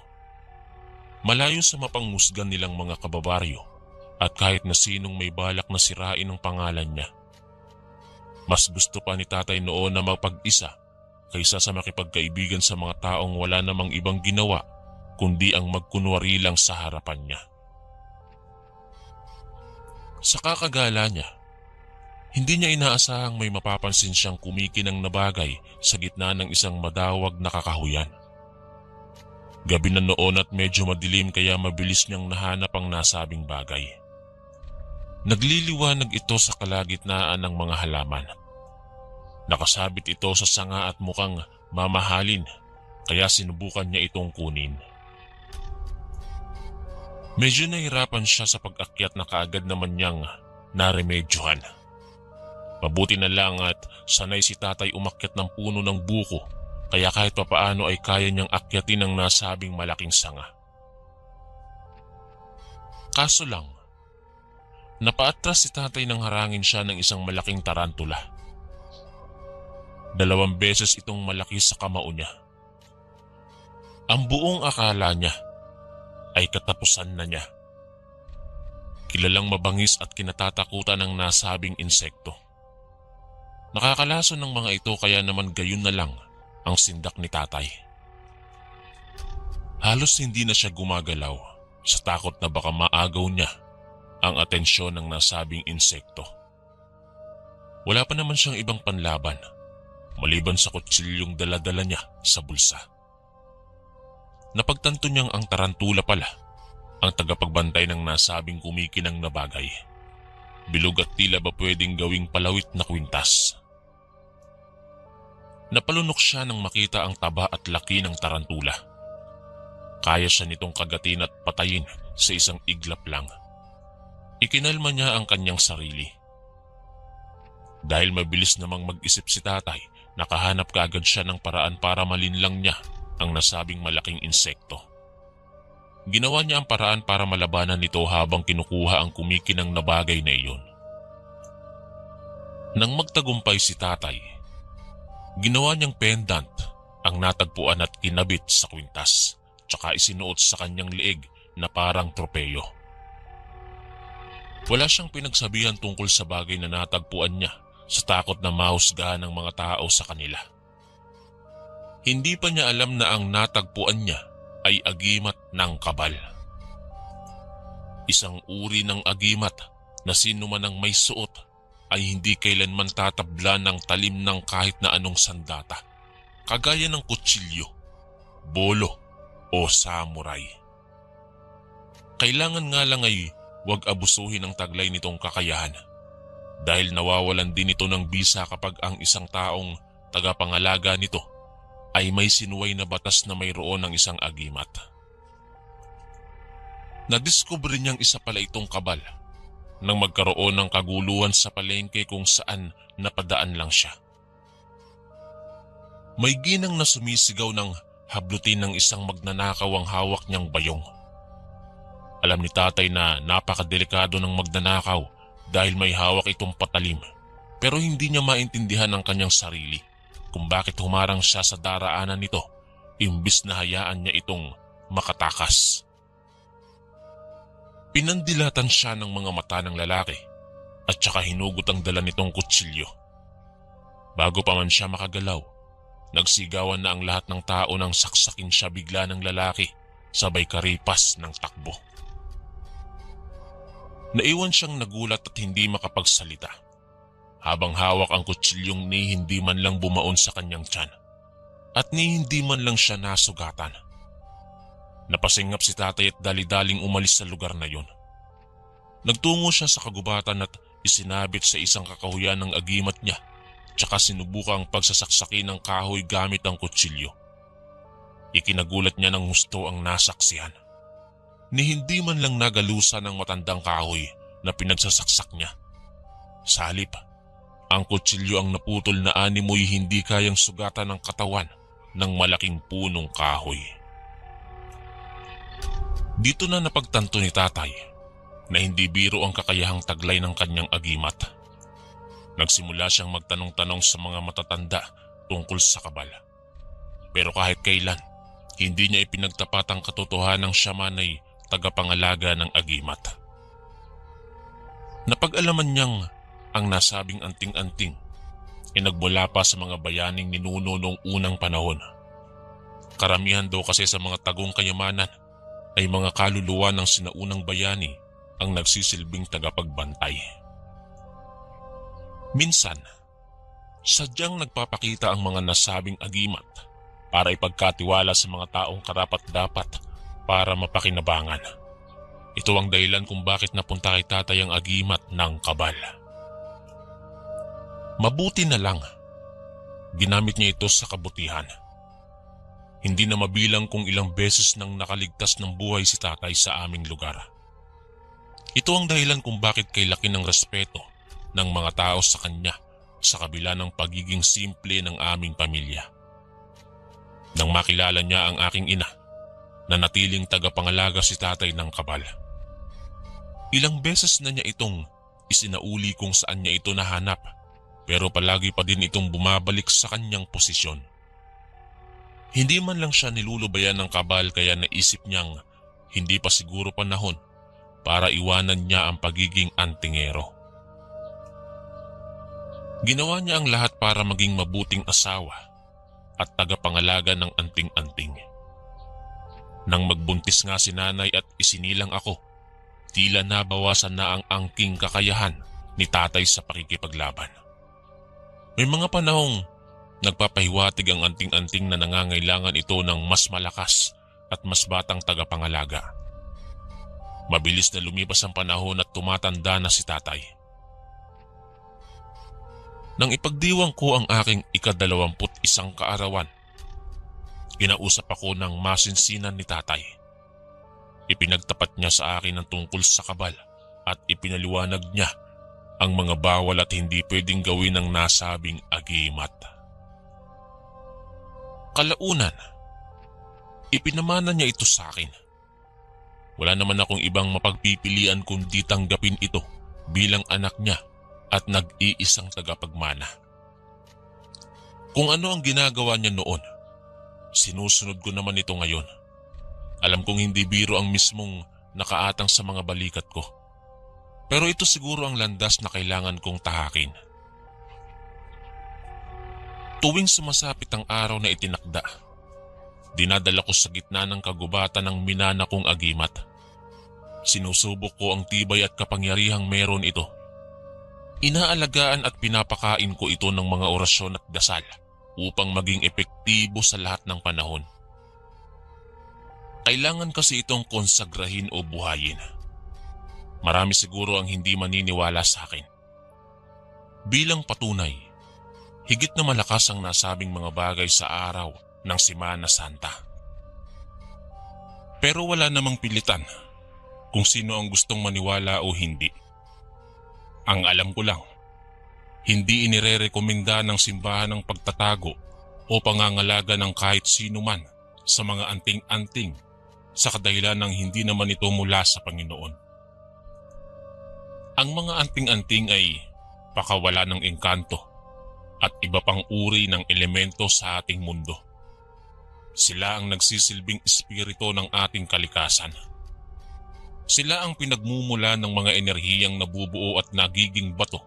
Malayo sa mapanghusgan nilang mga kababaryo at kahit na sinong may balak na sirain ang pangalan niya. Mas gusto pa ni tatay noon na mapag-isa kaysa sa makipagkaibigan sa mga taong wala namang ibang ginawa kundi ang magkunwari lang sa harapan niya. Sa kakagala niya, hindi niya inaasahang may mapapansin siyang kumikinang na bagay sa gitna ng isang madawag na kakahuyan. Gabi na noon at medyo madilim kaya mabilis niyang nahanap ang nasabing bagay. Nagliliwanag ito sa kalagitnaan ng mga halaman. Nakasabit ito sa sanga at mukhang mamahalin kaya sinubukan niya itong kunin. Medyo nahirapan siya sa pag-akyat na kaagad naman niyang naremedyohan. Mabuti na lang at sanay si tatay umakyat ng puno ng buko, kaya kahit papaano ay kaya niyang akyatin ang nasabing malaking sanga. Kaso lang, napaatras si tatay nang harangin siya ng isang malaking tarantula. 2 beses itong malaki sa kamao niya. Ang buong akala niya ay katapusan na niya. Kilalang mabangis at kinatatakutan ng nasabing insekto. Nakakalason ng mga ito kaya naman gayon na lang ang sindak ni tatay. Halos hindi na siya gumagalaw sa takot na baka maagaw niya ang atensyon ng nasabing insekto. Wala pa naman siyang ibang panlaban maliban sa kutsilyong dala-dala niya sa bulsa. Napagtanto niyang ang tarantula pala ang tagapagbantay ng nasabing kumikinang na bagay. Bilog at tila ba pwedeng gawing palawit na kwintas. Napalunok siya nang makita ang taba at laki ng tarantula. Kaya siya nitong kagatin at patayin sa isang iglap lang. Ikinalma niya ang kanyang sarili. Dahil mabilis namang mag-isip si tatay, nakahanap kaagad siya ng paraan para malinlang niya ang nasabing malaking insekto. Ginawa niya ang paraan para malabanan nito habang kinukuha ang kumikinang na bagay na iyon. Nang magtagumpay si tatay, ginawa niyang pendant ang natagpuan at kinabit sa kwintas, tsaka isinuot sa kanyang leeg na parang tropeyo. Wala siyang pinagsabihan tungkol sa bagay na natagpuan niya sa takot na mahusgahan ng mga tao sa kanila. Hindi pa niya alam na ang natagpuan niya ay agimat ng kabal. Isang uri ng agimat na sino man ang may suot ay hindi kailanman tatabla ng talim ng kahit na anong sandata, kagaya ng kutsilyo, bolo o samurai. Kailangan nga lang ay huwag abusuhin ang taglay nitong kakayahan dahil nawawalan din ito ng bisa kapag ang isang taong tagapangalaga nito ay may sinuway na batas na mayroon ng isang agimat. Nadiskubre niyang isa pala itong kabal nang magkaroon ng kaguluhan sa palengke kung saan napadaan lang siya. May ginang na sumisigaw ng hablutin ng isang magnanakaw ang hawak niyang bayong. Alam ni tatay na napakadelikado ng magnanakaw dahil may hawak itong patalim, pero hindi niya maintindihan ang kanyang sarili kung bakit humarang siya sa daraanan nito imbis na hayaan niya itong makatakas. Pinandilatan siya ng mga mata ng lalaki at saka hinugot ang dala nitong kutsilyo. Bago pa man siya makagalaw, nagsigawan na ang lahat ng tao nang saksakin siya bigla ng lalaki sabay karipas ng takbo. Naiwan siyang nagulat at hindi makapagsalita habang hawak ang kutsilyong ni hindi man lang bumaon sa kanyang tiyan at ni hindi man lang siya nasugatan. Napasingap si tatay at dali-daling umalis sa lugar na yon. Nagtungo siya sa kagubatan at isinabit sa isang kakahuyan ng agimat niya tsaka sinubukang pagsasaksakin ng kahoy gamit ang kutsilyo. Ikinagulat niya ng husto ang nasaksihan. Ni hindi man lang nagalusan ng matandang kahoy na pinagsasaksak niya. Sa halip, ang kutsilyo ang naputol na animoy hindi kayang sugatan ng katawan ng malaking punong kahoy. Dito na napagtanto ni tatay na hindi biro ang kakayahang taglay ng kanyang agimat. Nagsimula siyang magtanong-tanong sa mga matatanda tungkol sa kabal. Pero kahit kailan, hindi niya ipinagtapat ang katotohanan ng siya man ay tagapangalaga ng agimat. Napag-alaman niyang ang nasabing anting-anting ay nagmula pa sa mga bayaning ninuno noong unang panahon. Karamihan daw kasi sa mga tagong kayamanan ay mga kaluluwa ng sinaunang bayani ang nagsisilbing tagapagbantay. Minsan, sadyang nagpapakita ang mga nasabing agimat para ipagkatiwala sa mga taong karapat-dapat para mapakinabangan. Ito ang dahilan kung bakit napunta kay tatay ang agimat ng kabal. Mabuti na lang, ginamit niya ito sa kabutihan. Hindi na mabilang kung ilang beses nang nakaligtas ng buhay si tatay sa aming lugar. Ito ang dahilan kung bakit kay laki ng respeto ng mga tao sa kanya sa kabila ng pagiging simple ng aming pamilya. Nang makilala niya ang aking ina, nanatiling tagapangalaga si tatay ng kabal. Ilang beses na niya itong isinauli kung saan niya ito nahanap, pero palagi pa din itong bumabalik sa kanyang posisyon. Hindi man lang siya nilulubayan ng kabal kaya naisip niyang hindi pa siguro panahon para iwanan niya ang pagiging antingero. Ginawa niya ang lahat para maging mabuting asawa at tagapangalaga ng anting-anting. Nang magbuntis nga si nanay at isinilang ako, tila nabawasan na ang angking kakayahan ni tatay sa pakikipaglaban. May mga panahong nagpapahiwatig ang anting-anting na nangangailangan ito ng mas malakas at mas batang tagapangalaga. Mabilis na lumipas ang panahon at tumatanda na si tatay. Nang ipagdiwang ko ang aking ika-21 kaarawan, kinausap ako ng masinsinan ni tatay. Ipinagtapat niya sa akin ang tungkol sa kabal at ipinaliwanag niya ang mga bawal at hindi pwedeng gawin ng nasabing agimat. Kalaunan, ipinamana niya ito sa akin. Wala naman akong ibang mapagpipilian kundi tanggapin ito bilang anak niya at nag-iisang tagapagmana. Kung ano ang ginagawa niya noon, sinusunod ko naman ito ngayon. Alam kong hindi biro ang mismong nakaatang sa mga balikat ko. Pero ito siguro ang landas na kailangan kong tahakin. Tuwing sumasapit ang araw na itinakda, dinadala ko sa gitna ng kagubatan ng minana kong agimat. Sinusubok ko ang tibay at kapangyarihang meron ito. Inaalagaan at pinapakain ko ito ng mga orasyon at dasal upang maging epektibo sa lahat ng panahon. Kailangan kasi itong konsagrahin o buhayin. Marami siguro ang hindi maniniwala sa akin. Bilang patunay, higit na malakas ang nasabing mga bagay sa araw ng Semana Santa. Pero wala namang pilitan kung sino ang gustong maniwala o hindi. Ang alam ko lang, hindi inirerekomenda ng simbahan ang pagtatago o pangangalaga ng kahit sino man sa mga anting-anting sa kadahilan ng hindi naman ito mula sa Panginoon. Ang mga anting-anting ay pakawala ng engkanto at iba pang uri ng elemento sa ating mundo. Sila ang nagsisilbing espiritu ng ating kalikasan. Sila ang pinagmumula ng mga enerhiyang nabubuo at nagiging bato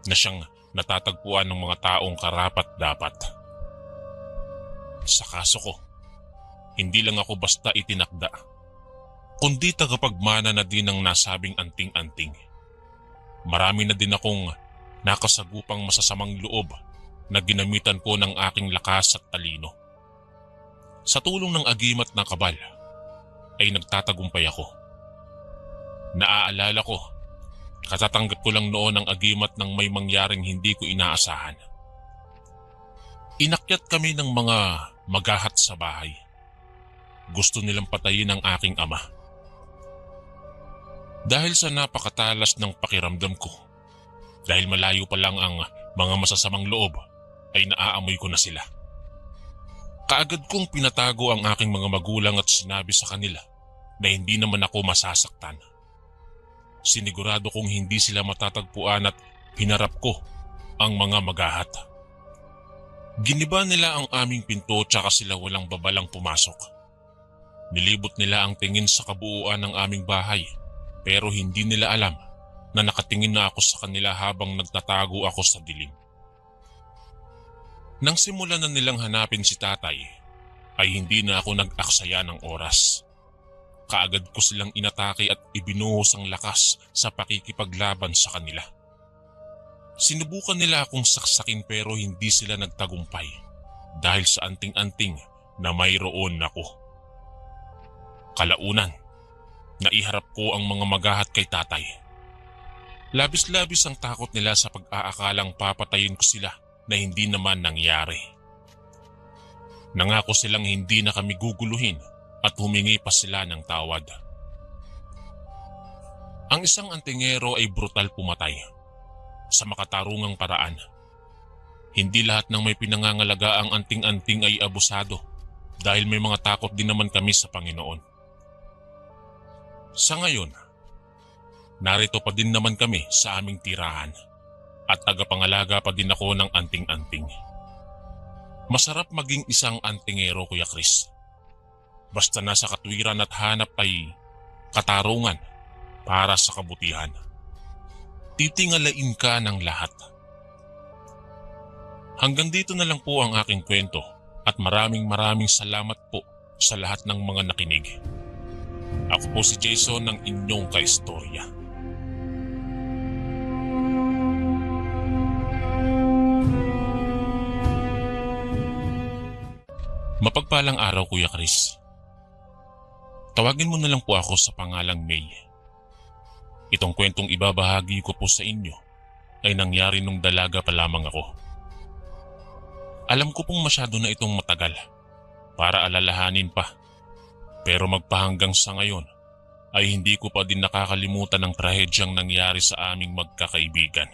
na siyang natatagpuan ng mga taong karapat-dapat. Sa kaso ko, hindi lang ako basta itinakda, kundi tagapagmana na din ng nasabing anting-anting. Marami na din akong nakasagupang masasamang loob na ginamitan ko ng aking lakas at talino. Sa tulong ng agimat na kabal ay nagtatagumpay ako. Naaalala ko, katatanggap ko lang noon ang agimat ng may mangyaring hindi ko inaasahan. Inakyat kami ng mga magahat sa bahay. Gusto nilang patayin ang aking ama. Dahil sa napakatalas ng pakiramdam ko, dahil malayo pa lang ang mga masasamang loob, ay naaamoy ko na sila. Kaagad kong pinatago ang aking mga magulang at sinabi sa kanila na hindi naman ako masasaktan. Sinigurado kong hindi sila matatagpuan at hinarap ko ang mga magahat. Giniba nila ang aming pinto tsaka sila walang babalang pumasok. Nilibot nila ang tingin sa kabuuan ng aming bahay. Pero hindi nila alam na nakatingin na ako sa kanila habang nagtatago ako sa dilim. Nang simulan na nilang hanapin si tatay, ay hindi na ako nag-aksaya ng oras. Kaagad ko silang inatake at ibinuhos ang lakas sa pakikipaglaban sa kanila. Sinubukan nila akong saksakin pero hindi sila nagtagumpay dahil sa anting-anting na mayroon ako. Kalaunan, naiharap ko ang mga magahat kay tatay. Labis-labis ang takot nila sa pag-aakalang papatayin ko sila na hindi naman nangyari. Nangako silang hindi na kami guguluhin at humingi pa sila ng tawad. Ang isang antingero ay brutal pumatay sa makatarungang paraan. Hindi lahat ng may pinangangalaga ang anting-anting ay abusado dahil may mga takot din naman kami sa Panginoon. Sa ngayon, narito pa din naman kami sa aming tirahan at tagapangalaga pa din ako ng anting-anting. Masarap maging isang antingero, Kuya Chris. Basta nasa katwiran at hanap ay katarungan para sa kabutihan. Titingalain ka ng lahat. Hanggang dito na lang po ang aking kwento at maraming salamat po sa lahat ng mga nakinig. Ako po si Jason ng inyong kaistorya. Mapagpalang araw, Kuya Chris. Tawagin mo na lang po ako sa pangalang May. Itong kwentong ibabahagi ko po sa inyo ay nangyari nung dalaga pa lamang ako. Alam ko pong masyado na itong matagal para alalahanin pa, pero magpahanggang sa ngayon ay hindi ko pa din nakakalimutan ang trahedyang nangyari sa aming magkakaibigan.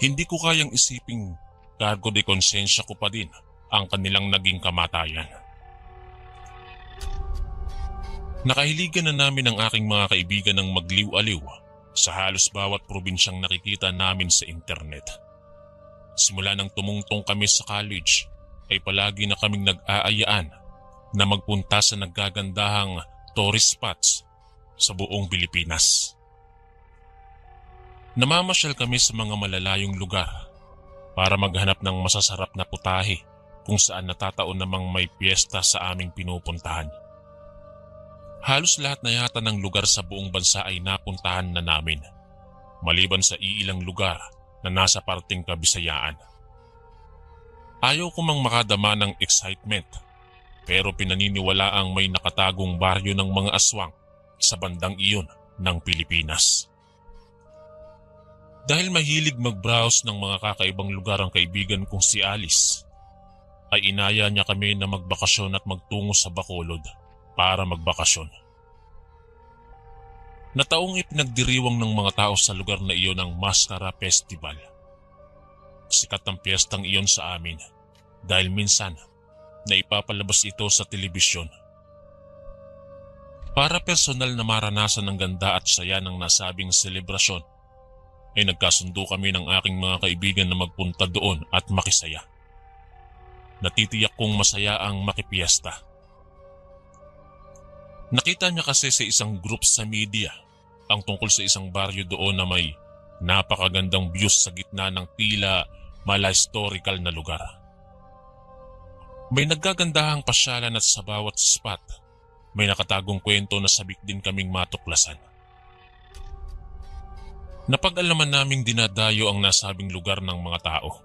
Hindi ko kayang isiping cargo de konsensya ko pa din ang kanilang naging kamatayan. Nakahiligan na namin ang aking mga kaibigan ng magliw-aliw sa halos bawat probinsyang nakikita namin sa internet. Simula nang tumungtong kami sa college ay palagi na kaming nag-aayaan na magpunta sa naggagandahang tourist spots sa buong Pilipinas. Namamasyal kami sa mga malalayong lugar para maghanap ng masasarap na putahe kung saan natataon namang may piyesta sa aming pinupuntahan. Halos lahat na yata ng lugar sa buong bansa ay napuntahan na namin, maliban sa iilang lugar na nasa parting Kabisayaan. Ayaw ko mang makadama ng excitement, pero pinaniniwalaang may nakatagong baryo ng mga aswang sa bandang iyon ng Pilipinas. Dahil mahilig mag-browse ng mga kakaibang lugar ang kaibigan kong si Alice, ay inaya niya kami na magbakasyon at magtungo sa Bacolod para magbakasyon. Nataong ipinagdiriwang ng mga tao sa lugar na iyon ang Mascara Festival. Sikat ang piyestang iyon sa amin dahil minsan na ipapalabas ito sa telebisyon. Para personal na maranasan ng ganda at saya ng nasabing selebrasyon, ay nagkasundo kami ng aking mga kaibigan na magpunta doon at makisaya. Natitiyak kong masaya ang makipiesta. Nakita niya kasi sa isang group sa media ang tungkol sa isang baryo doon na may napakagandang views sa gitna ng tila mala-historical na lugar. May naggagandahang pasyalan at sa bawat spot may nakatagong kwento na sabik din kaming matuklasan. Napag-alaman naming dinadayo ang nasabing lugar ng mga tao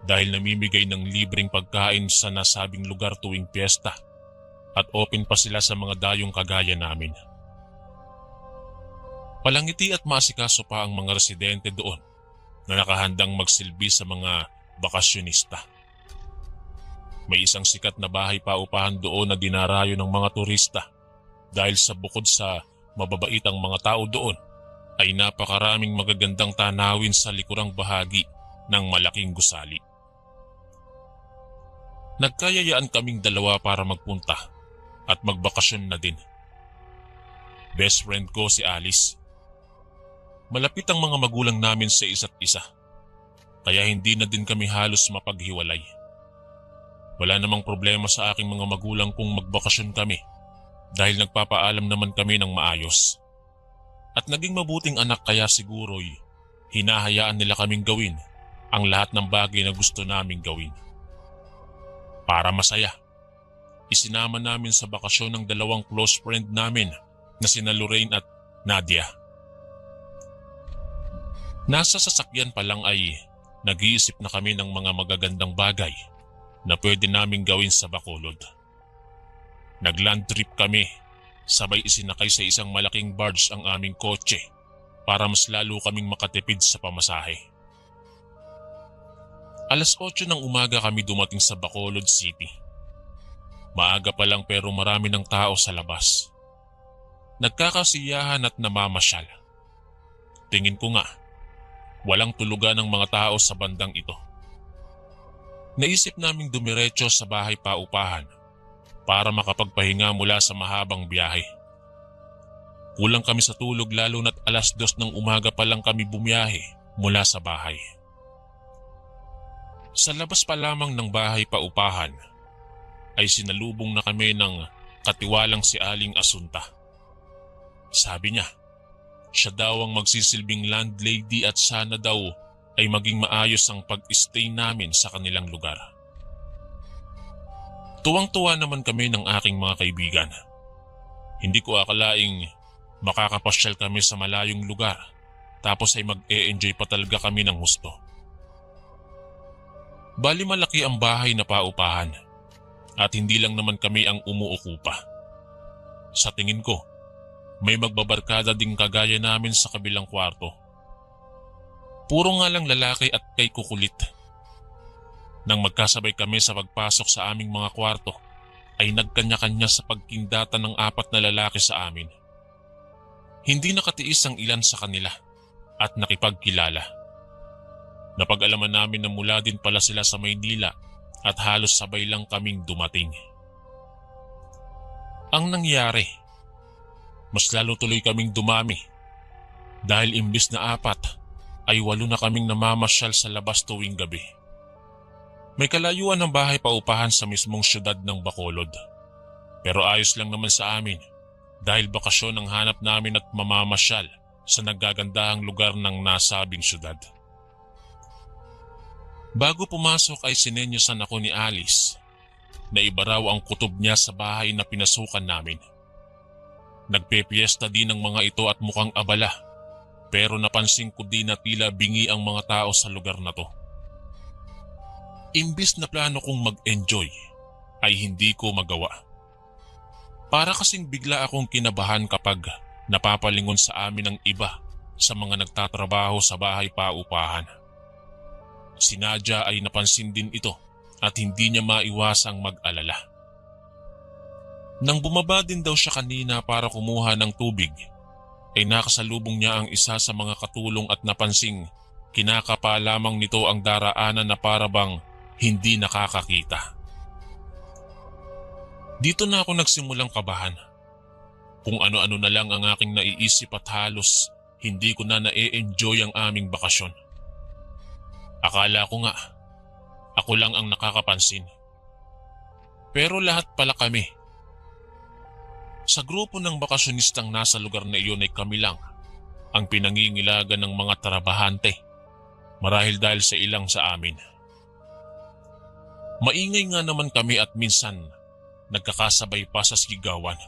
dahil namimigay ng libreng pagkain sa nasabing lugar tuwing piyesta at open pa sila sa mga dayong kagaya namin. Palangiti at maasikaso pa ang mga residente doon na nakahandang magsilbi sa mga bakasyonista. May isang sikat na bahay paupahan doon na dinarayo ng mga turista dahil sa bukod sa mababaitang mga tao doon ay napakaraming magagandang tanawin sa likurang bahagi ng malaking gusali. Nagkayayaan kaming dalawa para magpunta at magbakasyon na din. Best friend ko si Alice. Malapit ang mga magulang namin sa isa't isa, kaya hindi na din kami halos mapaghiwalay. Wala namang problema sa aking mga magulang kung magbakasyon kami dahil nagpapaalam naman kami ng maayos. At naging mabuting anak kaya siguro'y hinahayaan nila kaming gawin ang lahat ng bagay na gusto naming gawin. Para masaya, isinama namin sa bakasyon ng dalawang close friend namin na sina Lorraine at Nadia. Nasa sasakyan pa lang ay nag-iisip na kami ng mga magagandang bagay na pwede naming gawin sa Bacolod. Nag-land trip kami, sabay isinakay sa isang malaking barge ang aming kotse para mas lalo kaming makatipid sa pamasahe. 8:00 ng umaga kami dumating sa Bacolod City. Maaga pa lang pero marami ng tao sa labas. Nagkakasiyahan at namamasyal. Tingin ko nga, walang tulugan ng mga tao sa bandang ito. Naisip naming dumiretso sa bahay paupahan para makapagpahinga mula sa mahabang biyahe. Kulang kami sa tulog lalo na't 2:00 ng umaga pa lang kami bumiyahe mula sa bahay. Sa labas pa lamang ng bahay paupahan ay sinalubong na kami ng katiwalang si Aling Asunta. Sabi niya, siya daw ang magsisilbing landlady at sana daw ay maging maayos ang pag-stay namin sa kanilang lugar. Tuwang-tuwa naman kami ng aking mga kaibigan. Hindi ko akalaing makakapasyal kami sa malayong lugar tapos ay mag-e-enjoy pa talaga kami ng husto. Bali malaki ang bahay na paupahan at hindi lang naman kami ang umuukupa. Sa tingin ko, may magbabarkada ding kagaya namin sa kabilang kwarto. Puro nga lang lalaki at kay kukulit. Nang magkasabay kami sa pagpasok sa aming mga kwarto, ay nagkanya-kanya sa pagkindata ng 4 na lalaki sa amin. Hindi nakatiis ang ilan sa kanila at nakipagkilala. Napag-alaman namin na mula din pala sila sa Maynila at halos sabay lang kaming dumating. Ang nangyari, mas lalo tuloy kaming dumami dahil imbis na 4 ay 8 na kaming namamasyal sa labas tuwing gabi. May kalayuan ng bahay paupahan sa mismong syudad ng Bacolod. Pero ayos lang naman sa amin dahil bakasyon ang hanap namin at mamamasyal sa nagagandahang lugar ng nasabing syudad. Bago pumasok ay sinenyosan ako ni Alice na iba raw ang kutob niya sa bahay na pinasukan namin. Nagpepiesta din ang mga ito at mukhang abala pero napansin ko din na tila bingi ang mga tao sa lugar na to. Imbis na plano kong mag-enjoy ay hindi ko magawa. Para kasing bigla akong kinabahan kapag napapalingon sa amin ng iba sa mga nagtatrabaho sa bahay paupahan. Si Nadia ay napansin din ito at hindi niya maiwasang mag-alala. Nang bumaba din daw siya kanina para kumuha ng tubig, ay nakasalubong niya ang isa sa mga katulong at napansing kinakapa lamang nito ang daraanan na para bang hindi nakakakita. Dito na ako nagsimulang kabahan. Kung ano-ano na lang ang aking naiisip at halos hindi ko na na-e-enjoy ang aming bakasyon. Akala ko nga, ako lang ang nakakapansin. Pero lahat pala kami. Sa grupo ng bakasyonistang nasa lugar na iyon ay kami lang ang pinangingilagan ng mga trabahante marahil dahil sa ilang sa amin. Maingay nga naman kami at minsan nagkakasabay pa sa sigawan,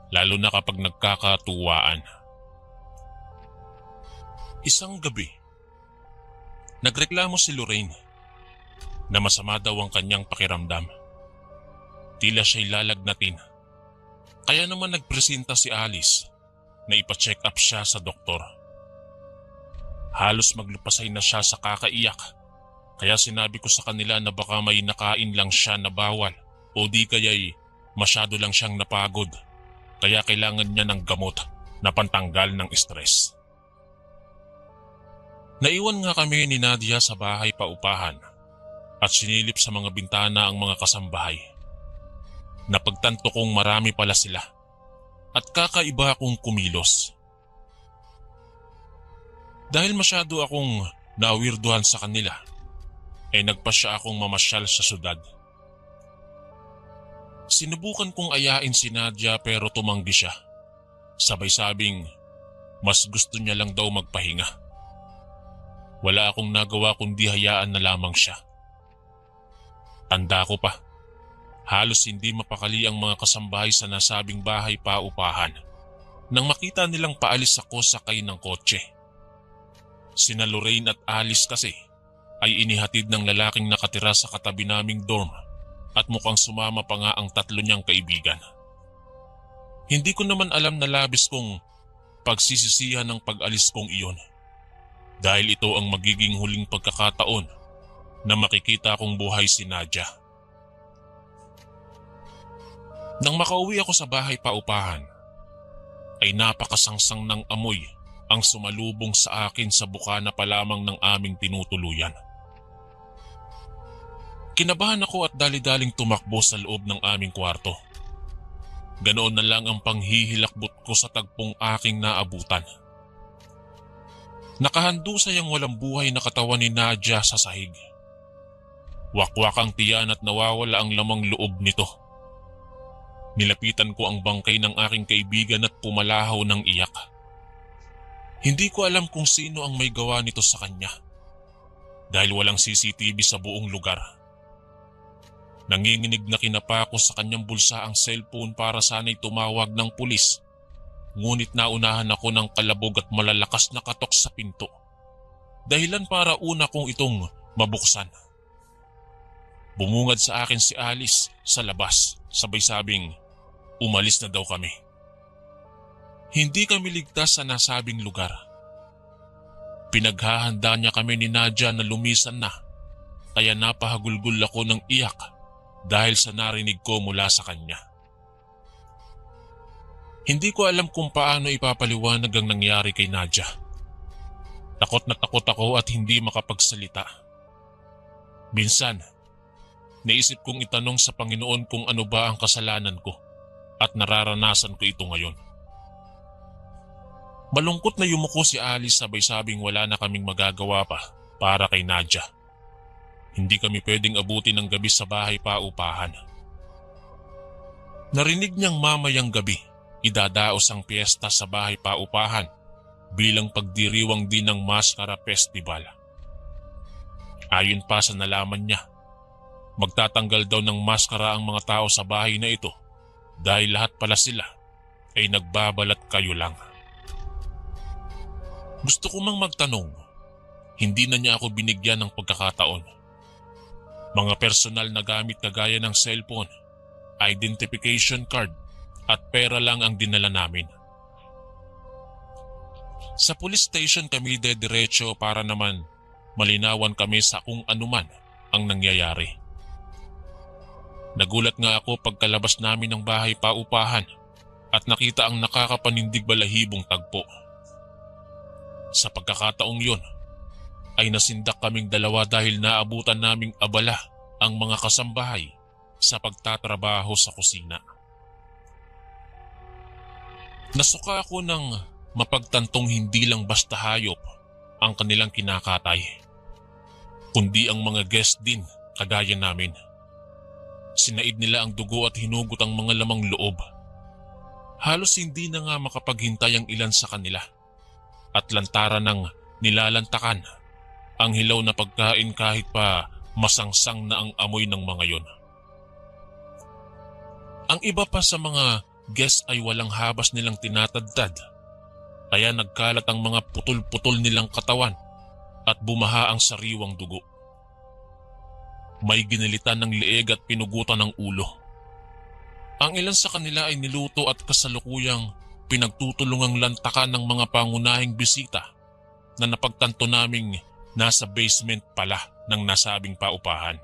lalo na kapag nagkakatuwaan. Isang gabi, nagreklamo si Lorraine na masama daw ang kanyang pakiramdam. Tila siya'y lalagnatin. Kaya naman nagpresenta si Alice na ipa-check up siya sa doktor. Halos maglupasay na siya sa kakaiyak. Kaya sinabi ko sa kanila na baka may nakain lang siya na bawal o di kaya'y masyado lang siyang napagod. Kaya kailangan niya ng gamot na pantanggal ng stress. Naiwan nga kami ni Nadia sa bahay paupahan at sinilip sa mga bintana ang mga kasambahay. Napagtanto kong marami pala sila at kakaiba akong kumilos. Dahil masyado akong nawirduhan sa kanila, ay nagpasya akong mamasyal sa syudad. Sinubukan kong ayain si Nadia pero tumanggi siya. Sabay sabing mas gusto niya lang daw magpahinga. Wala akong nagawa kundi hayaan na lamang siya. Tanda ko pa, halos hindi mapakali ang mga kasambahay sa nasabing bahay paupahan nang makita nilang paalis ako sakay ng kotse. Sina Lorraine at Alice kasi ay inihatid ng lalaking nakatira sa katabi naming dorm at mukhang sumama pa nga ang 3 niyang kaibigan. Hindi ko naman alam na labis kong pagsisisihan ng pag-alis kong iyon. Dahil ito ang magiging huling pagkakataon na makikita kong buhay si Nadia. Nang makauwi ako sa bahay paupahan, ay napakasangsang ng amoy ang sumalubong sa akin sa bukana pa lamang ng aming tinutuluyan. Kinabahan ako at dali-daling tumakbo sa loob ng aming kwarto. Ganoon na lang ang panghihilakbot ko sa tagpong aking naabutan. Nakahandusay ang walang buhay na katawan ni Nadia sa sahig. Wakwak ang tiyan at nawawala ang lamang loob nito. Nilapitan ko ang bangkay ng aking kaibigan at pumalahaw ng iyak. Hindi ko alam kung sino ang may gawa nito sa kanya dahil walang CCTV sa buong lugar. Nanginginig na kinapa ko sa kanyang bulsa ang cellphone para sana'y tumawag ng pulis. Ngunit naunahan ako ng kalabog at malalakas na katok sa pinto. Dahilan para una kong itong mabuksan. Bumungad sa akin si Alice sa labas, sabay sabing umalis na daw kami. Hindi kami ligtas sa nasabing lugar. Pinaghahanda niya kami ni Nadia na lumisan na, kaya napahagulgul ako ng iyak dahil sa narinig ko mula sa kanya. Hindi ko alam kung paano ipapaliwanag ang nangyari kay Nadia. Takot na takot ako at hindi makapagsalita. Minsan, naisip kong itanong sa Panginoon kung ano ba ang kasalanan ko at nararanasan ko ito ngayon. Malungkot na yumuko si Alice sabay sabing wala na kaming magagawa pa para kay Nadia. Hindi kami pwedeng abutin ng gabi sa bahay paupahan. Narinig niyang mamayang gabi, idadaos ang piyesta sa bahay paupahan bilang pagdiriwang din ng Maskara Festival. Ayon pa sa nalaman niya, magtatanggal daw ng maskara ang mga tao sa bahay na ito dahil lahat pala sila ay nagbabalat kayo lang. Gusto ko mang magtanong, hindi na niya ako binigyan ng pagkakataon. Mga personal na gamit kagaya ng cellphone, identification card at pera lang ang dinala namin. Sa police station kami dediretso para naman malinawan kami sa kung anuman ang nangyayari. Nagulat nga ako pagkalabas namin ng bahay paupahan at nakita ang nakakapanindig balahibong tagpo. Sa pagkakataong yon, ay nasindak kaming dalawa dahil naabutan naming abala ang mga kasambahay sa pagtatrabaho sa kusina. Nasuka ako ng mapagtantong hindi lang basta hayop ang kanilang kinakatay, kundi ang mga guest din kagaya namin. Sinaid nila ang dugo at hinugot ang mga lamang loob. Halos hindi na nga makapaghintay ang ilan sa kanila at lantaran ng nilalantakan ang hilaw na pagkain kahit pa masangsang na ang amoy ng mga yon. Ang iba pa sa mga guest ay walang habas nilang tinatadtad, kaya nagkalat ang mga putol-putol nilang katawan at bumaha ang sariwang dugo. May ginilitan ng leeg at pinugutan ng ulo. Ang ilan sa kanila ay niluto at kasalukuyang pinagtutulungang lantakan ng mga pangunahing bisita na napagtanto naming nasa basement pala ng nasabing paupahan.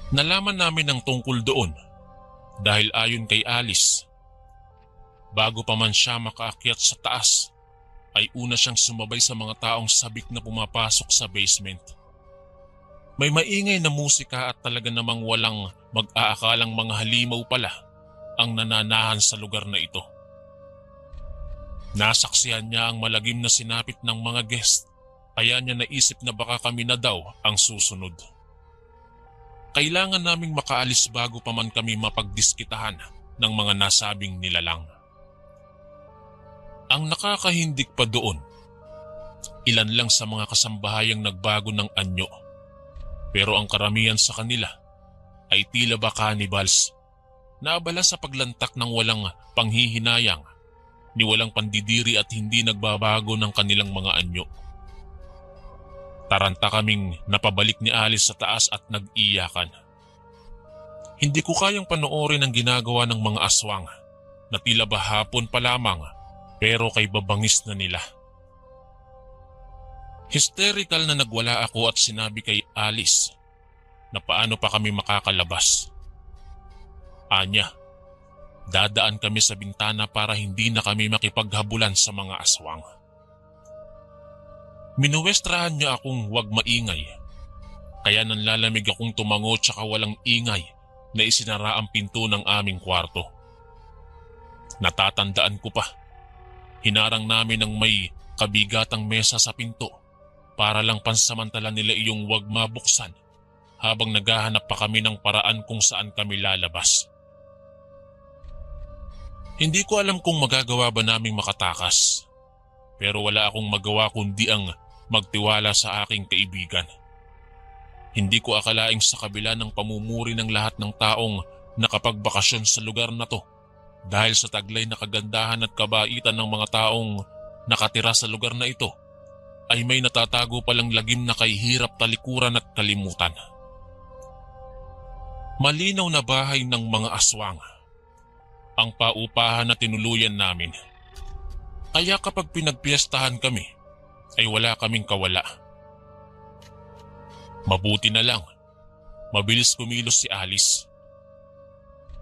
Nalaman namin ang tungkol doon dahil ayon kay Alice, bago pa man siya makaakyat sa taas, ay una siyang sumabay sa mga taong sabik na pumapasok sa basement. May maingay na musika at talaga namang walang mag-aakalang mga halimaw pala ang nananahan sa lugar na ito. Nasaksihan niya ang malagim na sinapit ng mga guest, kaya niya naisip na baka kami na daw ang susunod. Kailangan naming makaalis bago pa man kami mapagdiskitahan ng mga nasabing nilalang. Ang nakakahindik pa doon, ilan lang sa mga kasambahayang nagbago ng anyo, pero ang karamihan sa kanila ay tila ba cannibals, naabala sa paglantak ng walang panghihinayang, ni walang pandidiri at hindi nagbabago ng kanilang mga anyo. Taranta kaming napabalik ni Alice sa taas at nag-iyakan. Hindi ko kayang panoorin ang ginagawa ng mga aswang na tila ba hapon pa lamang pero kay babangis na nila. Hysterical na nagwala ako at sinabi kay Alice na paano pa kami makakalabas. Anya, dadaan kami sa bintana para hindi na kami makipaghabulan sa mga aswang. Minuwestrahan niya akong huwag maingay, kaya nanlalamig akong tumango tsaka walang ingay na isinara ang pinto ng aming kwarto. Natatandaan ko pa, hinarang namin ng may kabigatang mesa sa pinto para lang pansamantala nila iyong huwag mabuksan habang naghahanap pa kami ng paraan kung saan kami lalabas. Hindi ko alam kung magagawa ba naming makatakas, pero wala akong magawa kundi ang magtiwala sa aking kaibigan. Hindi ko akalaing sa kabila ng pamumuri ng lahat ng taong nakapagbakasyon sa lugar na to dahil sa taglay na kagandahan at kabaitan ng mga taong nakatira sa lugar na ito, ay may natatago palang lagim na kay hirap talikuran at kalimutan. Malinaw na bahay ng mga aswang ang paupahan na tinuluyan namin. Kaya kapag pinagpiestahan kami, ay wala kaming kawala. Mabuti na lang, mabilis kumilos si Alice.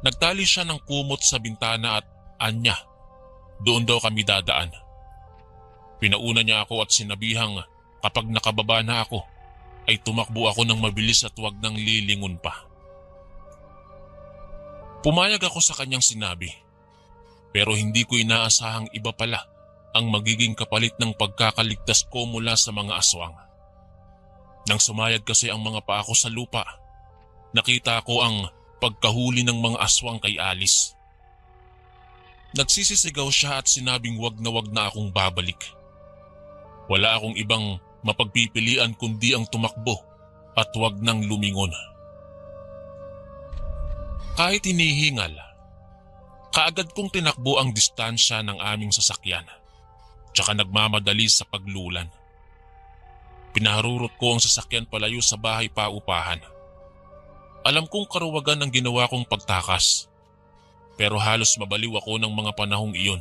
Nagtali siya ng kumot sa bintana at anya, doon daw kami dadaan. Pinauna niya ako at sinabihang kapag nakababa na ako, ay tumakbo ako ng mabilis at wag nang lilingon pa. Pumayag ako sa kanyang sinabi, pero hindi ko inaasahang iba pala ang magiging kapalit ng pagkakaligtas ko mula sa mga aswang. Nang sumayad kasi ang mga paa ko sa lupa, nakita ko ang pagkahuli ng mga aswang kay Alice. Nagsisisigaw siya at sinabing wag na akong babalik. Wala akong ibang mapagpipilian kundi ang tumakbo at wag nang lumingon. Kahit hinihingal, kaagad kong tinakbo ang distansya ng aming sasakyan, tsaka nagmamadali sa paglulan. Pinaharurot ko ang sasakyan palayo sa bahay paupahan. Alam kong karuwagan ang ginawa kong pagtakas, pero halos mabaliw ako ng mga panahong iyon.